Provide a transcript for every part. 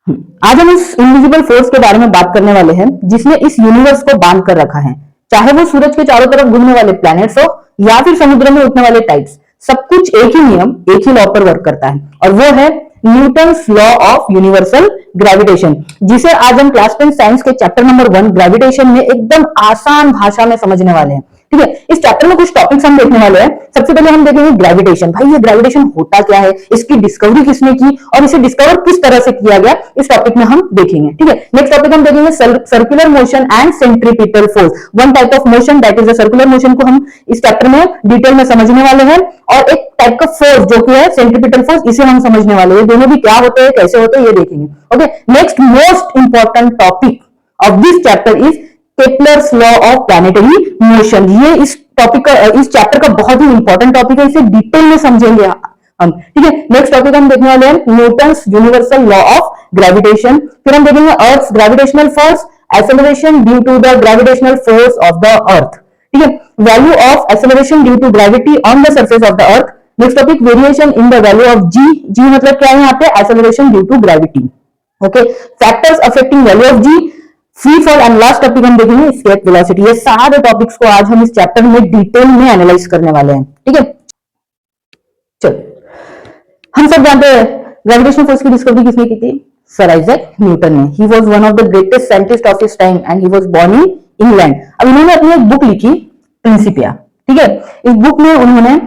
आज हम इस इनविजिबल फोर्स के बारे में बात करने वाले हैं जिसने इस यूनिवर्स को बांध कर रखा है, चाहे वो सूरज के चारों तरफ घूमने वाले प्लैनेट्स हो या फिर समुद्र में उठने वाले टाइड्स। सब कुछ एक ही नियम, एक ही लॉ पर वर्क करता है और वो है Newton's law of universal gravitation, जिसे आज हम क्लास 10 साइंस के चैप्टर नंबर 1 ग्रेविटेशन में एकदम आसान भाषा में समझने वाले हैं। ठीक है, इस चैप्टर में कुछ टॉपिक्स हम देखने वाले हैं। सबसे पहले हम देखेंगे ग्रेविटेशन। भाई ये ग्रेविटेशन होता क्या है, इसकी डिस्कवरी किसने की और इसे डिस्कवर किस तरह से किया गया, इस टॉपिक में हम देखेंगे। ठीक है, नेक्स्ट टॉपिक हम देखेंगे circular motion and centripetal force. One type of motion that is the circular motion को हम इस चैप्टर में डिटेल में समझने वाले हैं और एक टाइप का फोर्स जो कि है सेंट्रीपिटल फोर्स, इसे हम समझने वाले हैं। दोनों भी क्या होते हैं, कैसे होते हैं, ये देखेंगे। Okay, next most important topic of this chapter is Kepler's law of planetary motion. ये इस टॉपिक का, इस चैप्टर का बहुत ही इंपॉर्टेंट टॉपिक है, इसे डिटेल में समझेंगे हम। ठीक है, नेक्स्ट टॉपिक हम देखने वाले हैं Newton's universal law of gravitation. फिर हम देखेंगे earth gravitational force, acceleration due to the gravitational force of the earth. ठीक है, value of acceleration due to gravity on the surface of the earth. Next topic variation in the value of G. G मतलब क्या है यहाँ पे, acceleration due to gravity. Okay, factors affecting value of G, free fall and last topic हम देखेंगे escape velocity. ये सारे topics को आज हम इस चैप्टर में डिटेल में एनालाइज करने वाले हैं। ठीक है, चलो हम सब जानते हैं ग्रेविटेशनल फोर्स की डिस्कवरी किसने की थी, सर आइजैक न्यूटन ने। He was one of the greatest scientist of his time and he was born in England. अब इन्होंने अपनी एक बुक लिखी प्रिंसिपिया। ठीक है, इस बुक में उन्होंने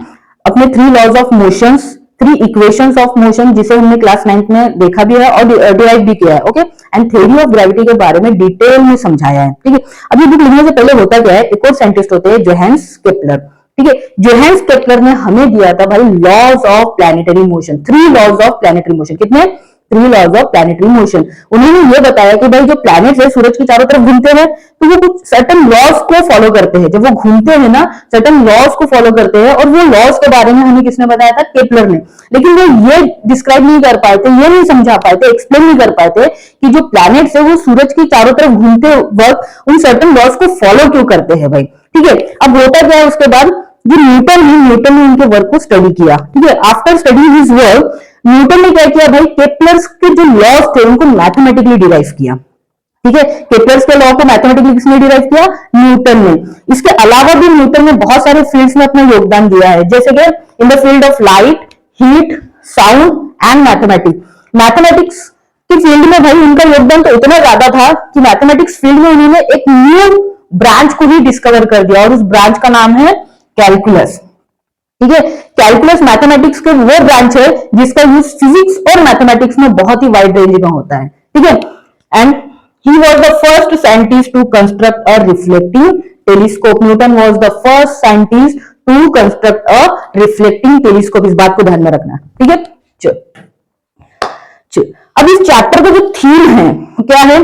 अपने 3 laws of motions, 3 equations of motion, जिसे हमने क्लास 9 में देखा भी है और डिराइव भी किया है। Okay, and theory of gravity के बारे में डिटेल में समझाया है। ठीक है, अब ये बुक लिखने से पहले होता क्या है, एक और साइंटिस्ट होते हैं जोहान्स केपलर। ठीक है, जोहान्स केपलर ने हमें दिया था भाई laws of planetary motion, 3 laws of planetary motion. कितने, 3 लॉज ऑफ प्लैनेटरी मोशन। उन्होंने ये बताया कि भाई जो प्लैनेट्स है सूरज की चारों तरफ घूमते हैं तो वो कुछ सर्टेन लॉज को फॉलो करते हैं। जब वो घूमते हैं ना, सर्टेन लॉज को फॉलो करते हैं और वो लॉज के बारे में हमें किसने बताया था, केपलर ने। लेकिन वो ये डिस्क्राइब नहीं कर पाए थे, ये नहीं समझा पाए थे, एक्सप्लेन नहीं कर पाए थे कि जो प्लैनेट्स है वो सूरज की चारों तरफ घूमते वक्त उन सर्टेन लॉज को फॉलो क्यों करते हैं भाई। ठीक है, अब होता क्या है उसके बाद, जो न्यूटन ने उनके वर्क को स्टडी किया। ठीक है, after study his work Newton ने क्या किया भाई, केपलर्स के जो लॉज थे उनको मैथमेटिकली डिराइव किया। ठीक है, केपलर्स के लॉ को मैथमेटिकली किसने डिराइव किया, न्यूटन ने। इसके अलावा भी न्यूटन ने बहुत सारे फील्ड्स में अपना योगदान दिया है, जैसे कि in the field of light, heat, sound and mathematics. Mathematics की फील्ड में भाई उनका योगदान तो इतना ज्यादा था कि मैथमेटिक्स फील्ड में उन्होंने एक न्यू ब्रांच को ही डिस्कवर कर दिया और उस ब्रांच का नाम है कैलकुलस। ठीक है, कैलकुलस मैथमेटिक्स के वो ब्रांच है जिसका यूज फिजिक्स और मैथमेटिक्स में बहुत ही वाइड रेंज में होता है। ठीक है, and he was the first scientist to construct a reflecting telescope. Newton was the first scientist to construct a reflecting telescope. इस बात को ध्यान में रखना। ठीक है, चलो अब इस चैप्टर का जो थीम है क्या है,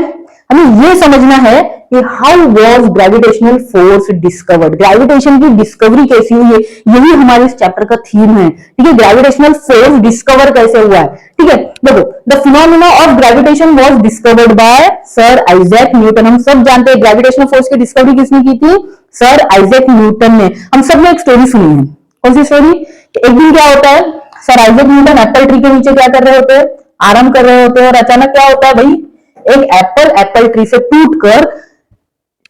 हमें ये समझना है कि how was gravitational force discovered, gravitation की डिस्कवरी कैसी हुई है, यही हमारे इस चैप्टर का थीम है। ठीक है, ग्रेविटेशनल फोर्स डिस्कवर कैसे हुआ है। ठीक है, देखो the phenomena of gravitation was discovered by sir Isaac Newton. हम सब जानते हैं ग्रेविटेशनल फोर्स की डिस्कवरी किसने की थी, सर आइजैक न्यूटन ने। हम सब ने एक स्टोरी सुनी है, कौन सी स्टोरी, एक दिन क्या होता है, sir Isaac Newton Apple tree के नीचे क्या कर रहे होते हैं, आराम कर रहे होते हैं और अचानक क्या होता है भाई, एक एप्पल ट्री से टूटकर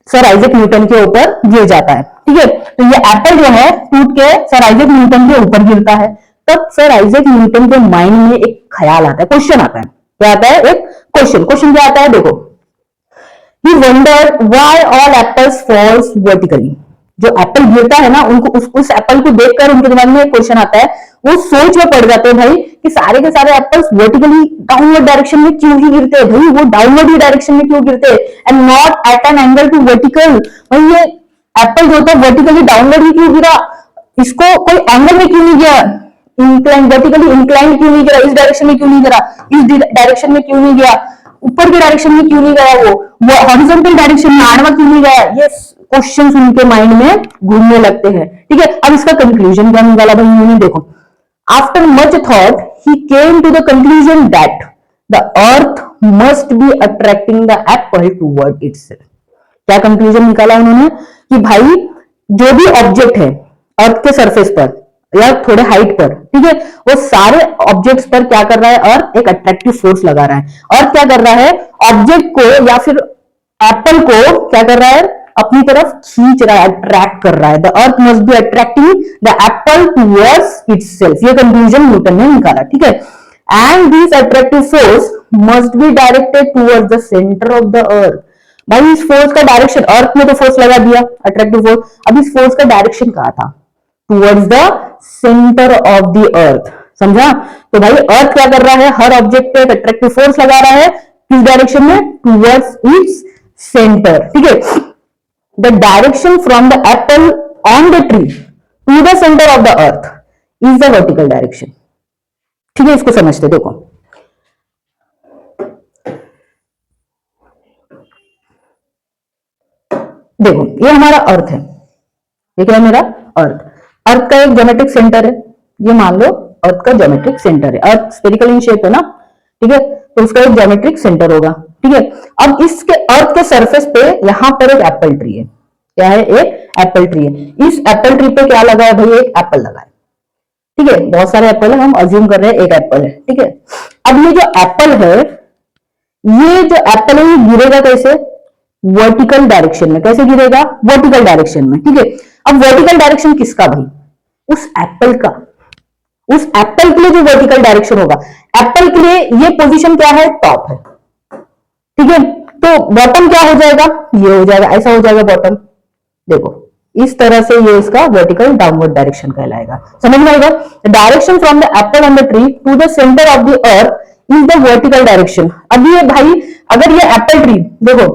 सर आइजैक न्यूटन के ऊपर गिर जाता है। ठीक है, तो ये एप्पल जो है टूट के सर आइजैक न्यूटन के ऊपर गिरता है। तब सर आइजैक न्यूटन के माइंड में एक ख्याल आता है, क्वेश्चन आता है। क्या आता है, एक क्वेश्चन क्या आता है, देखो, he wondered why all apples falls vertically. जो एप्पल गिरता है ना, उनको उस एप्पल को देखकर उनके दिमाग में एक क्वेश्चन आता है, वो सोच में पड़ जाते हैं भाई कि सारे के सारे एप्पल्स वर्टिकली डाउनवर्ड डायरेक्शन में क्यों ही गिरते हैं भाई, वो डाउनवर्ड ही डायरेक्शन में क्यों गिरते हैं and not at an angle to vertical. भाई ये एप्पल जो था वर्टिकली डाउनवर्ड ही क्यों गिरा, इसको कोई एंगल में क्यों नहीं गया, इंक्लाइन वर्टिकली इंक्लाइन क्यों नहीं गिरा, इस डायरेक्शन में क्यों नहीं गिरा, इस डायरेक्शन में क्यों नहीं गया, ऊपर के डायरेक्शन में क्यों नहीं गया, वो हॉरिजॉन्टल डायरेक्शन में आड़वा क्यों नहीं गया। ये क्वेश्चंस उनके माइंड में घूमने लगते हैं। ठीक है, अब इसका कंक्लूजन क्या निकाला भाई उन्होंने, देखो, after much thought he came to the conclusion that the earth must be attracting the apple toward itself. क्या कंक्लूजन निकाला उन्होंने कि भाई जो भी ऑब्जेक्ट है अर्थ के सरफेस पर, या थोड़े हाइट पर, ठीक है, वो सारे ऑब्जेक्ट्स पर क्या कर रहा है, अर्थ एक अट्रैक्टिव फोर्स लगा रहा है। और क्या कर रहा है, ऑब्जेक्ट को या फिर एप्पल को क्या कर रहा है, अपनी तरफ खींच रहा है, अट्रैक्ट कर रहा है। The earth must be attracting the Apple towards itself, ये कंक्लूजन न्यूटन ने निकाला, ठीक है। And this attractive force must be directed towards the centre of the अर्थ। भाई इस फोर्स का डायरेक्शन, अर्थ में तो फोर्स लगा दिया अट्रैक्टिव फोर्स, अब इस फोर्स का डायरेक्शन कहा था, towards the centre of the अर्थ, समझा। तो भाई अर्थ क्या कर रहा है, हर ऑब्जेक्ट पे एक अट्रैक्टिव फोर्स लगा रहा है, किस डायरेक्शन में, टुवर्ड्स इट्स सेंटर, ठीक है। The direction from the apple on the tree to the centre of the earth is the vertical direction, ठीक है। इसको समझते, देखो देखो ये हमारा अर्थ है, ये क्या है मेरा अर्थ। अर्थ का एक ज्योमेट्रिक सेंटर है, ये मान लो अर्थ का ज्योमेट्रिक सेंटर है, अर्थ स्फेरिकल इन शेप है ना, ठीक है, तो उसका एक ज्योमेट्रिक सेंटर होगा, ठीक है। अब इसके अर्थ के सरफेस पे यहां पर एक एप्पल ट्री है, क्या है, एक एप्पल ट्री है। इस एप्पल ट्री पे क्या लगा है भाई, एक एप्पल लगा है, ठीक है। बहुत सारे एप्पल है, हम अज्यूम कर रहे हैं एक एप्पल है, ठीक है। अब ये जो एप्पल है, ये जो एप्पल है ये गिरेगा कैसे, वर्टिकल डायरेक्शन में। कैसे गिरेगा, वर्टिकल डायरेक्शन में, ठीक है। अब वर्टिकल डायरेक्शन किसका भाई, उस एप्पल का, उस एप्पल के लिए जो वर्टिकल डायरेक्शन होगा, एप्पल के लिए ये पोजीशन क्या है, टॉप है, ठीक है। तो बॉटम क्या हो जाएगा, ये हो जाएगा, ऐसा हो जाएगा बॉटम, देखो इस तरह से ये इसका वर्टिकल डाउनवर्ड डायरेक्शन कहलाएगा, समझ में आएगा। Direction from the apple on the tree to the centre of the earth is the vertical direction. अब ये भाई अगर ये एप्पल ट्री, देखो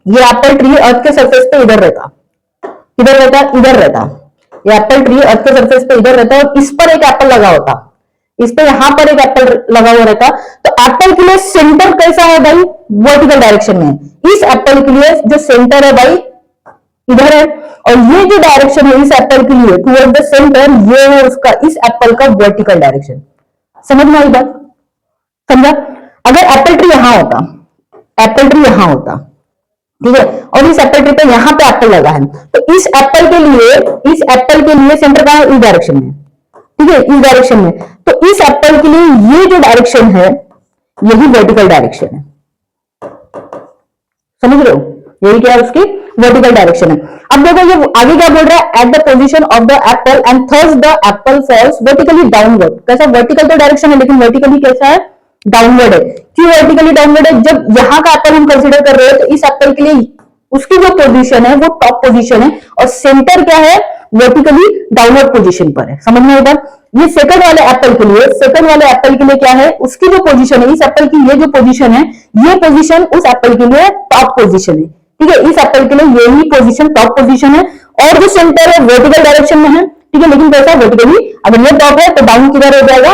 ये एप्पल ट्री अर्थ के सरफेस पे इधर रहता, किधर रहता, इधर रहता, ये एप्पल ट्री अर्थ के सरफेस पे इधर रहता और इस पर एक एप्पल लगा होता, इस पे यहां पर एक एप्पल लगा हुआ रहता, तो एप्पल के लिए सेंटर कैसा है भाई, वर्टिकल डायरेक्शन में। इस एप्पल के लिए जो सेंटर है भाई इधर है, और ये जो डायरेक्शन है इस एप्पल के लिए टुवर्ड द सेंटर, ये है उसका, इस एप्पल का वर्टिकल डायरेक्शन। समझ में आई बात, समझा। अगर एप्पल ट्री यहां होता, एप्पल ट्री यहां होता, ठीक है, और इस एप्पल ट्री पे यहां पे एप्पल लगा है, तो इस एप्पल के लिए, इस एप्पल के लिए सेंटर कहां है, इस डायरेक्शन में, ठीक है, इस डायरेक्शन में। तो इस एप्पल के लिए ये जो डायरेक्शन है यही वर्टिकल डायरेक्शन है, समझ रहे हो, यही क्या है, उसकी वर्टिकल डायरेक्शन है। अब देखो ये आगे क्या बोल रहा है, at the position of the apple and thus the apple falls vertically downward. कैसा, वर्टिकल तो डायरेक्शन है लेकिन वर्टिकली कैसा है, डाउनवर्ड है। क्यों वर्टिकली डाउनवर्ड है, जब यहां का एप्पल हम कंसीडर कर रहे हैं तो इस एप्पल के लिए उसकी जो पोजीशन है वो टॉप पोजीशन है, और सेंटर क्या है, वर्टिकली डाउनवर्ड पोजीशन पर है, समझ में आएगा। ये सेकंड वाले एप्पल के लिए, सेकंड वाले एप्पल के लिए क्या है, उसकी जो पोजीशन है, इस एप्पल की ये जो पोजीशन है, ये पोजीशन उस एप्पल के लिए टॉप पोजीशन है, ठीक है। इस एप्पल के लिए यही पोजीशन टॉप पोजीशन है, और जो सेंटर है वर्टिकल डायरेक्शन में है, ठीक है, लेकिन कैसा, वर्टिकली। अगर ये टॉप है तो डाउन किधर हो जाएगा,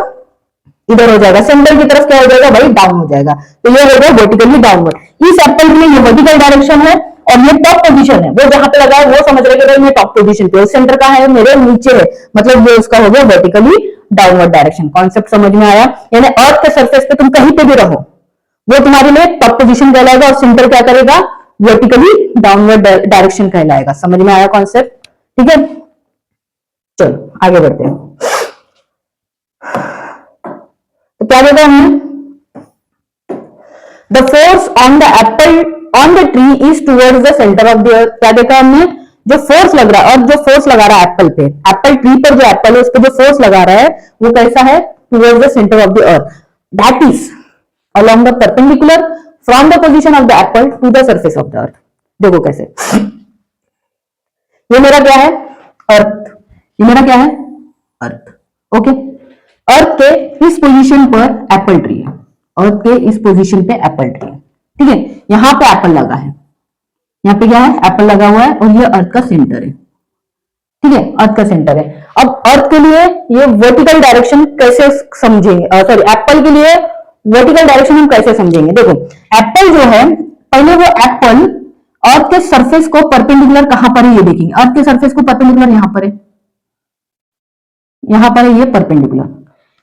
इधर हो जाएगा, सेंटर की तरफ क्या हो जाएगा भाई, डाउन हो जाएगा, तो ये हो गया वर्टिकली डाउनवर्ड। इस एप्पल के लिए ये वर्टिकल डायरेक्शन है और ये टॉप पोजीशन है, वो जहां पे लगा है वो समझ रहे कि मैं टॉप पोजीशन पे, सेंटर कहां है, मेरे नीचे है, मतलब ये उसका हो गया वर्टिकली डाउनवर्ड डायरेक्शन। कॉन्सेप्ट समझ में आया, यानी अर्थ के सरफेस पे तुम कहीं पे भी रहो वो तुम्हारे लिए टॉप पोजीशन कहलाएगा, और सेंटर क्या करेगा, वर्टिकली डाउनवर्ड डायरेक्शन कहलाएगा। समझ में आया कॉन्सेप्ट, ठीक है। चलो आगे बढ़ते हैं, तो क्या देखा हमने, the force on the apple on the tree is towards the centre of the अर्थ। क्या देखा हमने, जो फोर्स लग रहा है, और जो फोर्स लगा रहा है एप्पल पे, एप्पल ट्री पर जो एप्पल है उस पर जो फोर्स लगा रहा है वो कैसा है, towards the centre of the earth, that is along the perpendicular from the position of the apple to the surface of the earth. देखो कैसे, ये मेरा क्या है, अर्थ, ये मेरा क्या है, अर्थ, ओके। अर्थ के इस पोजीशन पर एप्पल ट्री है, अर्थ के इस पोजीशन पे एप्पल ट्री है, ठीक है। यहां पे एप्पल लगा है, यहाँ पे क्या है, एप्पल लगा हुआ है, और ये अर्थ का सेंटर है, ठीक है, अर्थ का सेंटर है। अब अर्थ के लिए ये वर्टिकल डायरेक्शन कैसे समझेंगे, सॉरी एप्पल के लिए वर्टिकल डायरेक्शन हम कैसे समझेंगे। देखो एप्पल जो है, पहले वो एप्पल अर्थ के सरफेस को परपेंडिकुलर कहां पर है ये देखेंगे, अर्थ के सरफेस को परपेंडिकुलर यहां पर है, यहां पर है ये परपेंडिकुलर,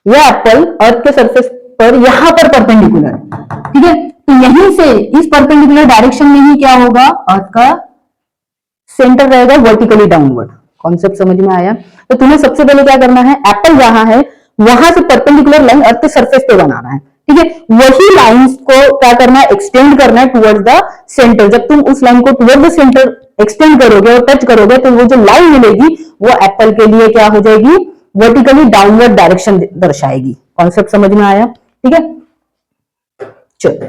ये एप्पल अर्थ के सरफेस पर यहां पर परपेंडिकुलर, ठीक है। तो यहीं से इस परपेंडिकुलर डायरेक्शन में ही क्या होगा, अर्थ का सेंटर रहेगा वर्टिकली डाउनवर्ड, कॉन्सेप्ट समझ में आया? तो तुम्हें सबसे पहले क्या करना है, एप्पल जहां है वहां से परपेंडिकुलर लाइन अर्थ के सरफेस पे बनाना है, ठीक है। वही लाइंस को क्या करना है, एक्सटेंड करना है टुवर्ड्स द सेंटर। जब तुम उस लाइन को टुवर्ड द सेंटर एक्सटेंड करोगे और टच करोगे तो वो जो लाइन मिलेगी वो एप्पल के लिए क्या हो जाएगी, वर्टिकली डाउनवर्ड डायरेक्शन दर्शाएगी। कॉन्सेप्ट समझ में आया? ठीक है, चलो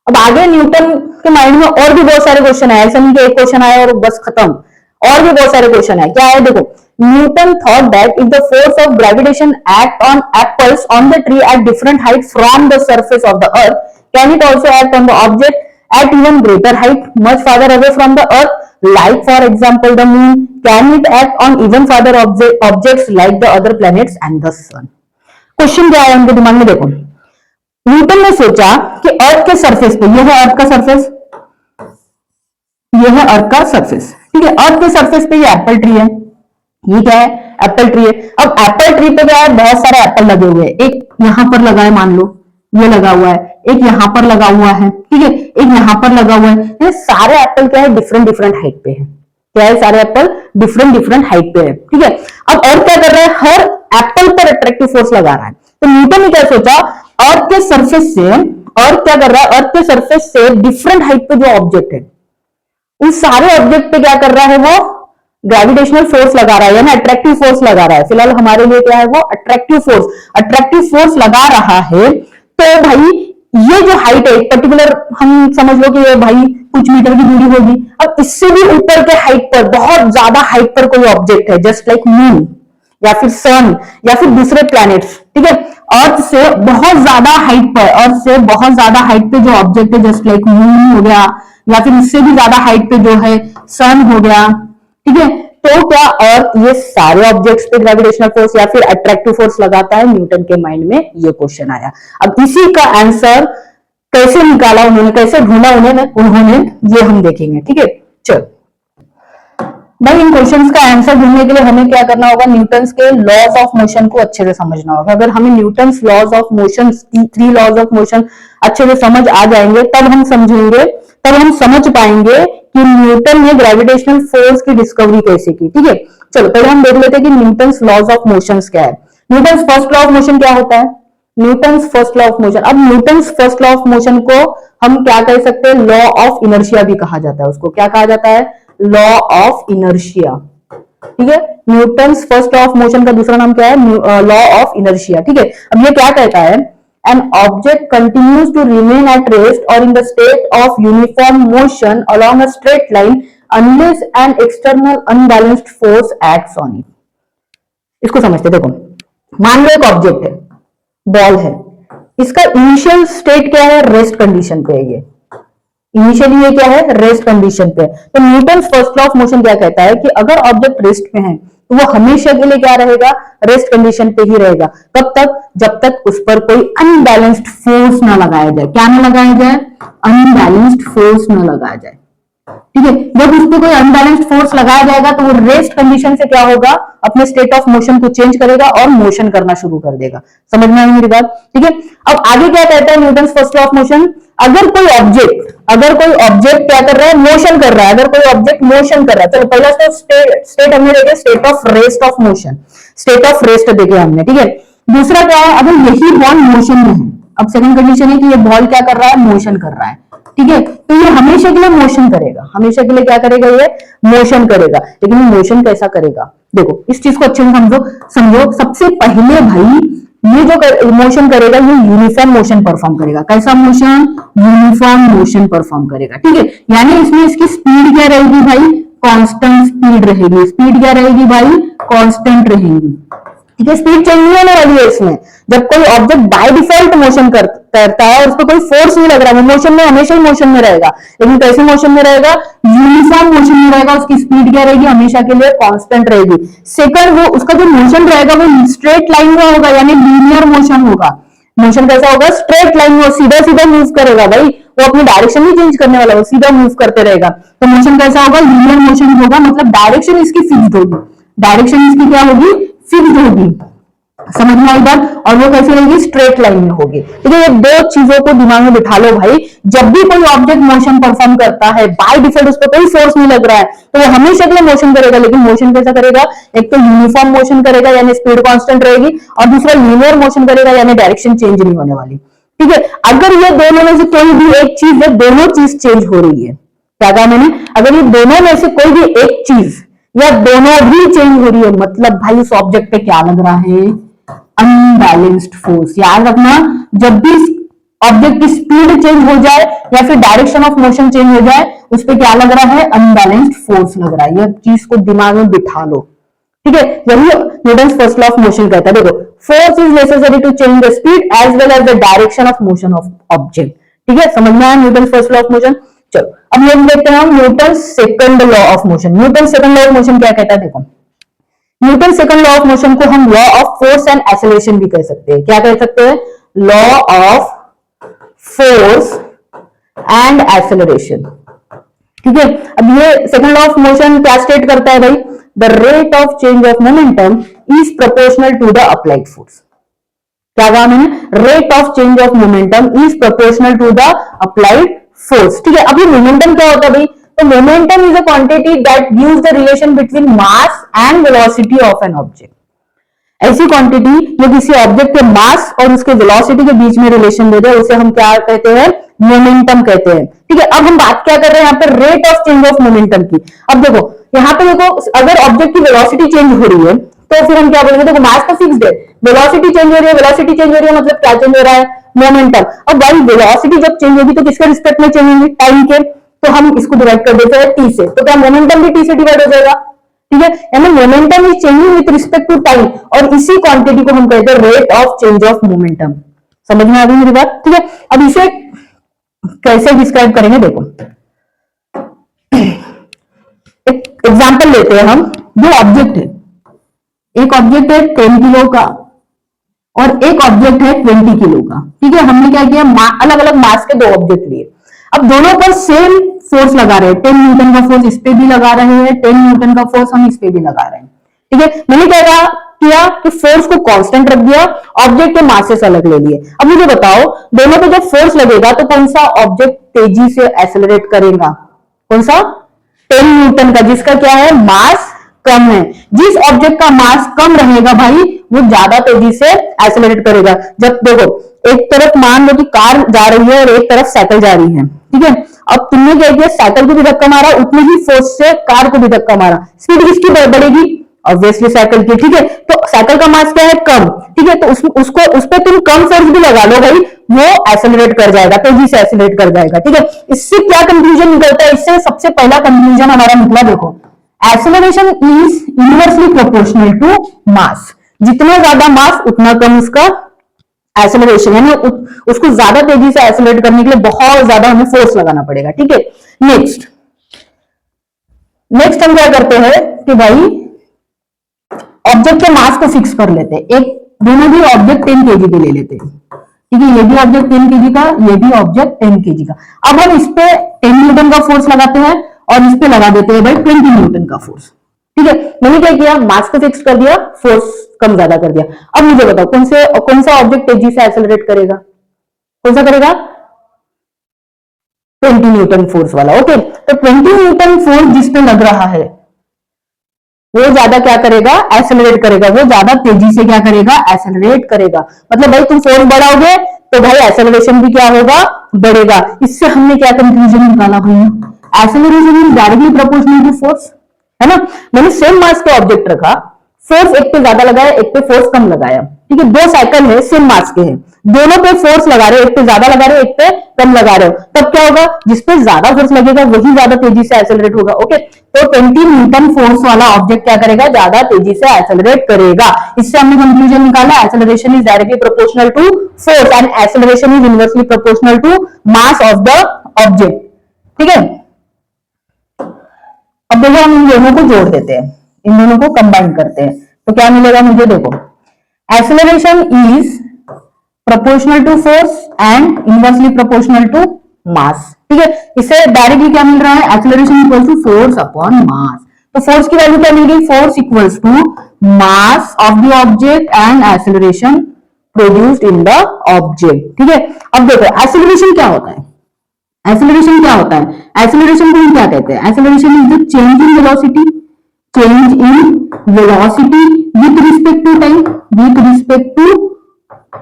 अब आगे न्यूटन के माइंड में और भी बहुत सारे क्वेश्चन है, ऐसा नहीं कि एक क्वेश्चन आया और बस खत्म, और भी बहुत सारे क्वेश्चन है। क्या है देखो, Newton thought that if the force of gravitation act on apples on the tree at different height from the surface of the earth, can it also act on the object at even greater height, much farther away from the earth, like for example the moon? Can it act on even farther objects like the other planets and the sun? Question क्या है उनके दिमाग में, देखो Newton ने सोचा कि अर्थ के सरफेस पे, यह है अर्थ का सरफेस, यह है अर्थ का सरफेस, ठीक है। अर्थ के सरफेस पे ये एप्पल ट्री है, ये क्या है, एप्पल ट्री है। अब एप्पल ट्री पे क्या है, बहुत सारे एप्पल लगे हुए हैं, एक यहां पर लगा है, मान लो ये लगा हुआ है, एक यहां पर लगा हुआ है, ठीक है, एक यहां पर लगा हुआ है। ये सारे एप्पल क्या है, डिफरेंट डिफरेंट हाइट पे है, क्या है, सारे एप्पल डिफरेंट डिफरेंट हाइट पे है, ठीक है। अब और क्या कर रहा है, हर एप्पल पर अट्रैक्टिव फोर्स लगा रहा है। तो न्यूटन ने क्या सोचा, अर्थ के सरफेस से, अर्थ क्या कर रहा है, अर्थ के सरफेस से डिफरेंट हाइट पे जो ऑब्जेक्ट है उस सारे ऑब्जेक्ट पे क्या कर रहा है, वो ग्रेविटेशनल फोर्स लगा रहा है, यानी अट्रैक्टिव फोर्स लगा रहा है। फिलहाल हमारे लिए क्या है, वो अट्रैक्टिव फोर्स लगा रहा है। तो भाई ये जो हाइट है पर्टिकुलर, हम समझ लो कि ये भाई कुछ मीटर की दूरी होगी। अब इससे भी ऊपर के हाइट पर, बहुत ज्यादा हाइट पर कोई ऑब्जेक्ट है, जस्ट लाइक मून या फिर सन या फिर दूसरे प्लैनेट्स, ठीक है। अर्थ से बहुत ज्यादा हाइट पर, अर्थ से बहुत ज्यादा हाइट पे जो ऑब्जेक्ट है, जस्ट लाइक मून हो गया, या फिर इससे भी ज्यादा हाइट पे जो है सन हो गया, ठीक है। तो क्या अर्थ ये सारे ऑब्जेक्ट्स पे ग्रेविटेशनल फोर्स या फिर अट्रैक्टिव फोर्स लगाता है? न्यूटन के माइंड में ये क्वेश्चन आया। अब इसी का आंसर कैसे निकाला उन्होंने, कैसे ढूंढा उन्होंने ये हम देखेंगे, ठीक है। चलो भाई, इन क्वेश्चंस का आंसर ढूंढने के लिए हमें क्या करना होगा, न्यूटन्स के लॉज ऑफ मोशन को अच्छे से समझना होगा। अगर हमें Newton's laws of motion, 3 laws of motion अच्छे से समझ आ जाएंगे, तब हम समझेंगे, तब हम समझ पाएंगे कि न्यूटन ने ग्रेविटेशनल फोर्स की डिस्कवरी कैसे की, ठीक है। चलो पहले हम देख लेते हैं कि न्यूटन्स लॉज ऑफ मोशंस क्या है। Newton's first law of motion क्या होता है, Newton's first law of motion. अब Newton's first law of motion को हम क्या कह सकते हैं, लॉ ऑफ इनर्शिया भी कहा जाता है। उसको क्या कहा जाता है, लॉ ऑफ इनर्शिया, ठीक है। Newton's first law of motion का दूसरा नाम क्या है, लॉ ऑफ इनर्शिया, ठीक है। अब ये क्या कहता है, an object continues to remain at rest or in the state of uniform motion along a straight line unless an external unbalanced force acts on it. इसको समझते, देखो मान लो एक ऑब्जेक्ट है, बॉल है, इसका इनिशियल स्टेट क्या है, रेस्ट कंडीशन पे है। ये इनिशियली ये क्या है, रेस्ट कंडीशन पे। तो Newton's first law of motion क्या कहता है कि अगर ऑब्जेक्ट रेस्ट पे है तो वो हमेशा के लिए क्या रहेगा, रेस्ट कंडीशन पे ही रहेगा। कब तक, जब तक उस पर कोई अनबैलेंस्ड फोर्स ना लगाया जाए। क्या ना लगाया जाए, अनबैलेंस्ड फोर्स ना लगाया जाए, ठीक है। जब उस पर कोई अनबैलेंस्ड फोर्स लगाया जाएगा तो वो रेस्ट कंडीशन से क्या होगा, अपने स्टेट ऑफ मोशन को चेंज करेगा और मोशन करना शुरू कर देगा। समझ में आई मेरी बात, ठीक है। अब आगे क्या कहता है Newton's first law of motion, अगर कोई ऑब्जेक्ट क्या कर रहा है, मोशन कर रहा है, अगर कोई ऑब्जेक्ट मोशन कर रहा है, चलो पहला स्टेट हमने देखे, state of rest of motion, state of rest देखे हमने, ठीक है। दूसरा क्या है, अगर यही बॉल मोशन में है, अब सेकंड कंडीशन है कि ये बॉल क्या कर रहा है, मोशन कर रहा है, ठीक है। तो ये हमेशा के लिए मोशन करेगा, हमेशा के लिए क्या करेगा, ये मोशन करेगा। लेकिन ये मोशन कैसा करेगा, देखो इस चीज को अच्छे से समझो। सबसे पहले भाई ये जो मोशन करेगा ये यूनिफॉर्म मोशन परफॉर्म करेगा। कैसा मोशन, यूनिफॉर्म मोशन परफॉर्म करेगा, ठीक है। यानी इसमें इसकी स्पीड क्या रहेगी भाई, कांस्टेंट स्पीड रहेगी। स्पीड क्या रहेगी भाई, कांस्टेंट रहेगी, ठीक है। स्पीड चेंज नहीं होने वाली है इसमें। जब कोई ऑब्जेक्ट बाय डिफॉल्ट मोशन करता है और उस पर कोई फोर्स नहीं लग रहा, वो मोशन में, हमेशा ही मोशन में रहेगा। लेकिन कैसे मोशन में रहेगा, यूनिफॉर्म मोशन में रहेगा। उसकी स्पीड क्या रहेगी, हमेशा के लिए कांस्टेंट रहेगी। सेकंड, वो उसका जो मोशन रहेगा वो स्ट्रेट लाइन में होगा, यानी लीनियर मोशन होगा। मोशन कैसा होगा, स्ट्रेट लाइन में, सीधा सीधा मूव करेगा भाई, वो अपनी डायरेक्शन नहीं चेंज करने वाला, वो सीधा मूव करते रहेगा। तो मोशन कैसा होगा, लीनियर मोशन होगा, मतलब डायरेक्शन इसकी फिक्स्ड होगी, डायरेक्शन इसकी क्या होगी, फिक्स्ड होगी, समझ में आई बात। और वो कैसी रहेगी, स्ट्रेट लाइन में होगी। ठीक है, ये दो चीजों को दिमाग में बिठा लो भाई। जब भी कोई ऑब्जेक्ट मोशन परफॉर्म करता है, बाय डिफॉल्ट उस पर कोई फोर्स नहीं लग रहा है, तो वो हमेशा के लिए मोशन करेगा। लेकिन मोशन कैसा करेगा, एक तो यूनिफॉर्म मोशन करेगा यानी स्पीड कांस्टेंट रहेगी, और दूसरा लीनियर मोशन करेगा यानी डायरेक्शन चेंज नहीं होने वाली। ठीक है, अगर ये दोनों में से कोई भी एक चीज है, दोनों चीज चेंज हो रही है। क्या कहा मैंने, अगर ये दोनों में से कोई भी एक चीज या दोनों भी चेंज हो रही है, मतलब भाई उस ऑब्जेक्ट पे क्या लग रहा है, अनबैलेंस्ड फोर्स। याद रखना, जब भी ऑब्जेक्ट की स्पीड चेंज हो जाए या फिर डायरेक्शन ऑफ मोशन चेंज हो जाए, उस पर क्या लग रहा है, अनबैलेंस्ड फोर्स लग रहा है। यह चीज को दिमाग में बिठा लो। ठीक है, यही Newton's first law of motion कहता है। देखो, force is necessary to change the speed as well as the direction of motion of object. ठीक है, समझ में आया Newton's first law of motion. चलो अब हम देखते हैं Newton second law of motion. Newton second law of motion क्या कहता है, देखो, Newton second law of motion को हम law of force and acceleration भी कह सकते हैं। क्या कह सकते हैं, law of force and acceleration. ठीक है, अब ये सेकंड लॉ ऑफ मोशन क्या स्टेट करता है भाई, the rate of change of momentum is proportional to the applied force. क्या कहा मैंने, rate of change of momentum is proportional to the applied force. ठीक है, अब ये मोमेंटम क्या होता है भाई, तो momentum is a quantity that gives the relation between mass and velocity of an object. ऐसी क्वांटिटी जो किसी ऑब्जेक्ट के मास और उसके वेलोसिटी के बीच में रिलेशन दे दे, उसे हम क्या कहते हैं, मोमेंटम कहते हैं। ठीक है, अब हम बात क्या कर रहे हैं यहाँ पर, rate of change of momentum की। अब देखो यहाँ पे, देखो अगर ऑब्जेक्ट की वेलोसिटी चेंज हो रही है तो फिर हम क्या बोलेंगे, देखो मास तो फिक्स्ड है, वेलोसिटी चेंज हो रही है, वेलोसिटी चेंज हो रही है मतलब क्या चेंज हो रहा है, मोमेंटम। अब भाई वेलोसिटी जब चेंज होगी तो किसके रिस्पेक्ट में चेंज होगी, टाइम के, तो हम इसको डिवाइड कर देते हैं टी से, तो क्या मोमेंटम भी टी से डिवाइड हो जाएगा। ठीक है, यानी momentum is changing with respect to time, और इसी क्वांटिटी को हम कहते हैं rate of change of momentum. समझ में आ गई मेरी बात। ठीक है, अब इसे कैसे डिस्क्राइब करेंगे, देखो एक एग्जांपल लेते हैं हम। दो ऑब्जेक्ट है, एक ऑब्जेक्ट है 10 किलो का और एक ऑब्जेक्ट है 20 किलो का। ठीक है, हमने क्या किया, अलग अलग मास के दो ऑब्जेक्ट लिए। अब दोनों पर सेम फोर्स लगा रहे हैं, 10 न्यूटन का फोर्स इस पे भी लगा रहे हैं, 10 न्यूटन का फोर्स हम इस पे भी लगा रहे हैं। ठीक है, मैंने क्या किया कि फोर्स को कांस्टेंट रख दिया, ऑब्जेक्ट के मास से अलग ले लिए। अब मुझे बताओ, दोनों पे जब फोर्स लगेगा तो कौन सा ऑब्जेक्ट तेजी से एक्सेलरेट करेगा, कौन सा, 10 न्यूटन का, जिसका क्या है, मास कम है। जिस ऑब्जेक्ट का मास कम रहेगा भाई, वो ज्यादा तेजी से एक्सेलरेट करेगा। जब देखो एक तरफ मान लो कि कार जा रही है और एक तरफ साइकिल जा रही है। ठीक है, अब तुमने क्या किया, साइकिल को भी धक्का मारा, उतनी ही फोर्स से कार को भी धक्का मारा, स्पीड किसकी बढ़ेगी, ऑब्वियसली साइकिल की। ठीक है, तो साइकिल का मास क्या है, कम। ठीक है, तो उस पर तुम कम फोर्स भी लगा लो भाई, वो एक्सेलरेट कर जाएगा, तेजी से एक्सेलरेट कर जाएगा। ठीक है, इससे क्या कंक्लूजन निकलता है, इससे सबसे पहला कंक्लूजन हमारा निकला, देखो acceleration is inversely proportional to mass. जितना ज्यादा मास उतना कम उसका एक्सेलरेशन, यानी उसको ज्यादा तेजी से एक्सेलरेट करने के लिए बहुत ज्यादा हमें फोर्स लगाना पड़ेगा। ठीक है, नेक्स्ट हम क्या करते हैं कि भाई ऑब्जेक्ट के मास को फिक्स कर लेते हैं। एक दोनों भी ऑब्जेक्ट 10 केजी के ले लेते हैं। ठीक है, ये भी ऑब्जेक्ट 10 केजी का, ये भी ऑब्जेक्ट 10 केजी का। अब हम इस पे 10 न्यूटन का फोर्स लगाते हैं और इस पे लगा देते हैं भाई 20 न्यूटन का फोर्स। ठीक है, मैंने क्या किया, मास को फिक्स कर दिया, फोर्स कम ज्यादा कर दिया। अब मुझे बताओ कौन सा ऑब्जेक्ट तेजी से एक्सेलरेट करेगा, कौन सा करेगा, 20 न्यूटन फोर्स वाला। ओके, तो 20 न्यूटन फोर्स जिस पे लग रहा है वो ज्यादा क्या करेगा, एक्सेलरेट करेगा, वो ज्यादा तेजी से क्या करेगा, एक्सेलरेट करेगा। मतलब भाई तुम फोर्स बढ़ाओगे तो भाई एक्सेलरेशन भी क्या होगा, बढ़ेगा। इससे हमने क्या कंक्लूजन निकाला भाई, acceleration is directly proportional to force, है ना। मैंने सेम मास का ऑब्जेक्ट रखा, फोर्स एक पे ज्यादा लगाया, एक पे फोर्स कम लगाया। ठीक है, दो साइकिल है, सेम मास के हैं, दोनों पे फोर्स लगा रहे हो, एक पे ज्यादा लगा रहे हो, एक पे कम लगा रहे हो, तब क्या होगा, जिसपे ज्यादा फोर्स लगेगा वही ज्यादा तेजी से एक्सेलरेट होगा। ओके, तो 20 न्यूटन फोर्स वाला ऑब्जेक्ट क्या करेगा, ज्यादा तेजी से एक्सेलरेट करेगा। इससे हमने कंक्लूजन निकाला, acceleration is directly proportional to force and acceleration is inversely proportional to mass of the object. ठीक है, अब देखो हम इन दोनों को जोड़ देते हैं, इन दोनों को कंबाइन करते हैं, तो क्या मिलेगा मुझे, देखो acceleration is proportional to force and inversely proportional to mass. ठीक है, इससे डायरेक्टली क्या मिल रहा है, acceleration equal to force upon mass. तो फोर्स की वैल्यू क्या मिल गई, force equals to mass of the object and acceleration produced in the object. ठीक है, अब देखो एक्सेलरेशन क्या होता है, एक्सेलरेशन क्या होता है, एक्सेलरेशन को हम क्या कहते हैं, acceleration is the change in velocity, change in velocity with respect to time, with respect to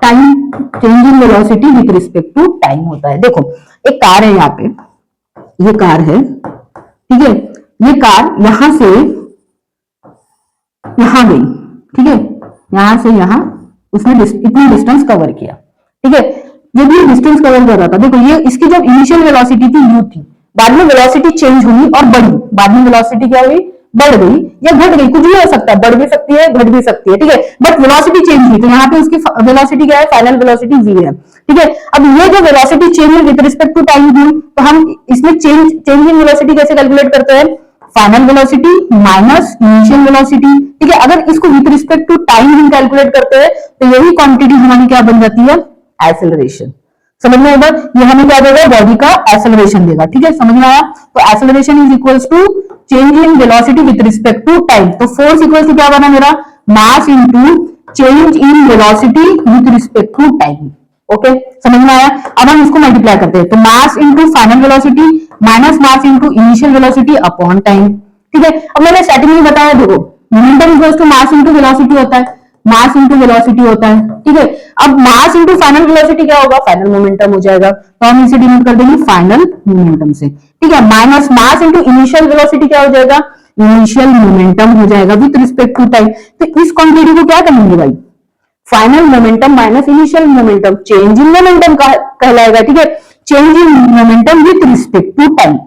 time, change in velocity with respect to time होता है। देखो एक कार है, यहाँ पे ये कार है, ठीक है, ये कार यहां से यहां गई, ठीक है, यहां से यहां उसने इतनी डिस्टेंस कवर किया, ठीक है, जब ये डिस्टेंस कवर कर रहा था, देखो ये इसकी जब इनिशियल वेलोसिटी थी u थी, बाद में वेलोसिटी चेंज हुई और बढ़ी, बाद में वेलोसिटी क्या हुई, बढ़ गई या घट गई, कुछ भी हो सकता है, बढ़ भी सकती है घट भी सकती है, ठीक है, बट वेलोसिटी चेंज हुई, तो यहाँ पे उसकी वेलोसिटी क्या है, फाइनल वेलोसिटी v है, ठीक है। अब ये जो वेलोसिटी चेंज है विद रिस्पेक्ट टू टाइम हुई, तो हम इसमें चेंज इन वेलोसिटी कैसे कैलकुलेट करते हैं, final velocity minus initial velocity, ठीक है। अगर इसको विद रिस्पेक्ट टू टाइम हम कैलकुलेट करते हैं तो यही क्वांटिटी हमारी क्या बन जाती है, एक्सेलरेशन। समझ में आएगा, ये हमें क्या देगा, बॉडी का एक्सेलरेशन देगा, ठीक है, समझ में आया। तो acceleration is equals to change in velocity with respect to time, तो फोर्स इक्वल्स टू क्या बना मेरा, mass into change in velocity with respect to time. Okay, समझ में आया। अब हम इसको मल्टीप्लाई करते हैं, तो mass into final velocity minus mass into initial velocity upon time, ठीक है। अब मैंने स्टार्टिंग में बताया, देखो momentum equals to mass into velocity होता है, मास इनटू वेलोसिटी होता है, ठीक है। अब मास इनटू फाइनल वेलोसिटी क्या होगा, फाइनल मोमेंटम हो जाएगा, तो हम इसे डिनोट कर देंगे फाइनल मोमेंटम से, ठीक है। Minus mass into initial velocity क्या हो जाएगा, इनिशियल मोमेंटम हो जाएगा विद रिस्पेक्ट टू टाइम। तो इस क्वांटिटी को क्या करेंगे भाई, final momentum minus initial momentum, change in momentum कहलाएगा, ठीक है, change in momentum with respect to time,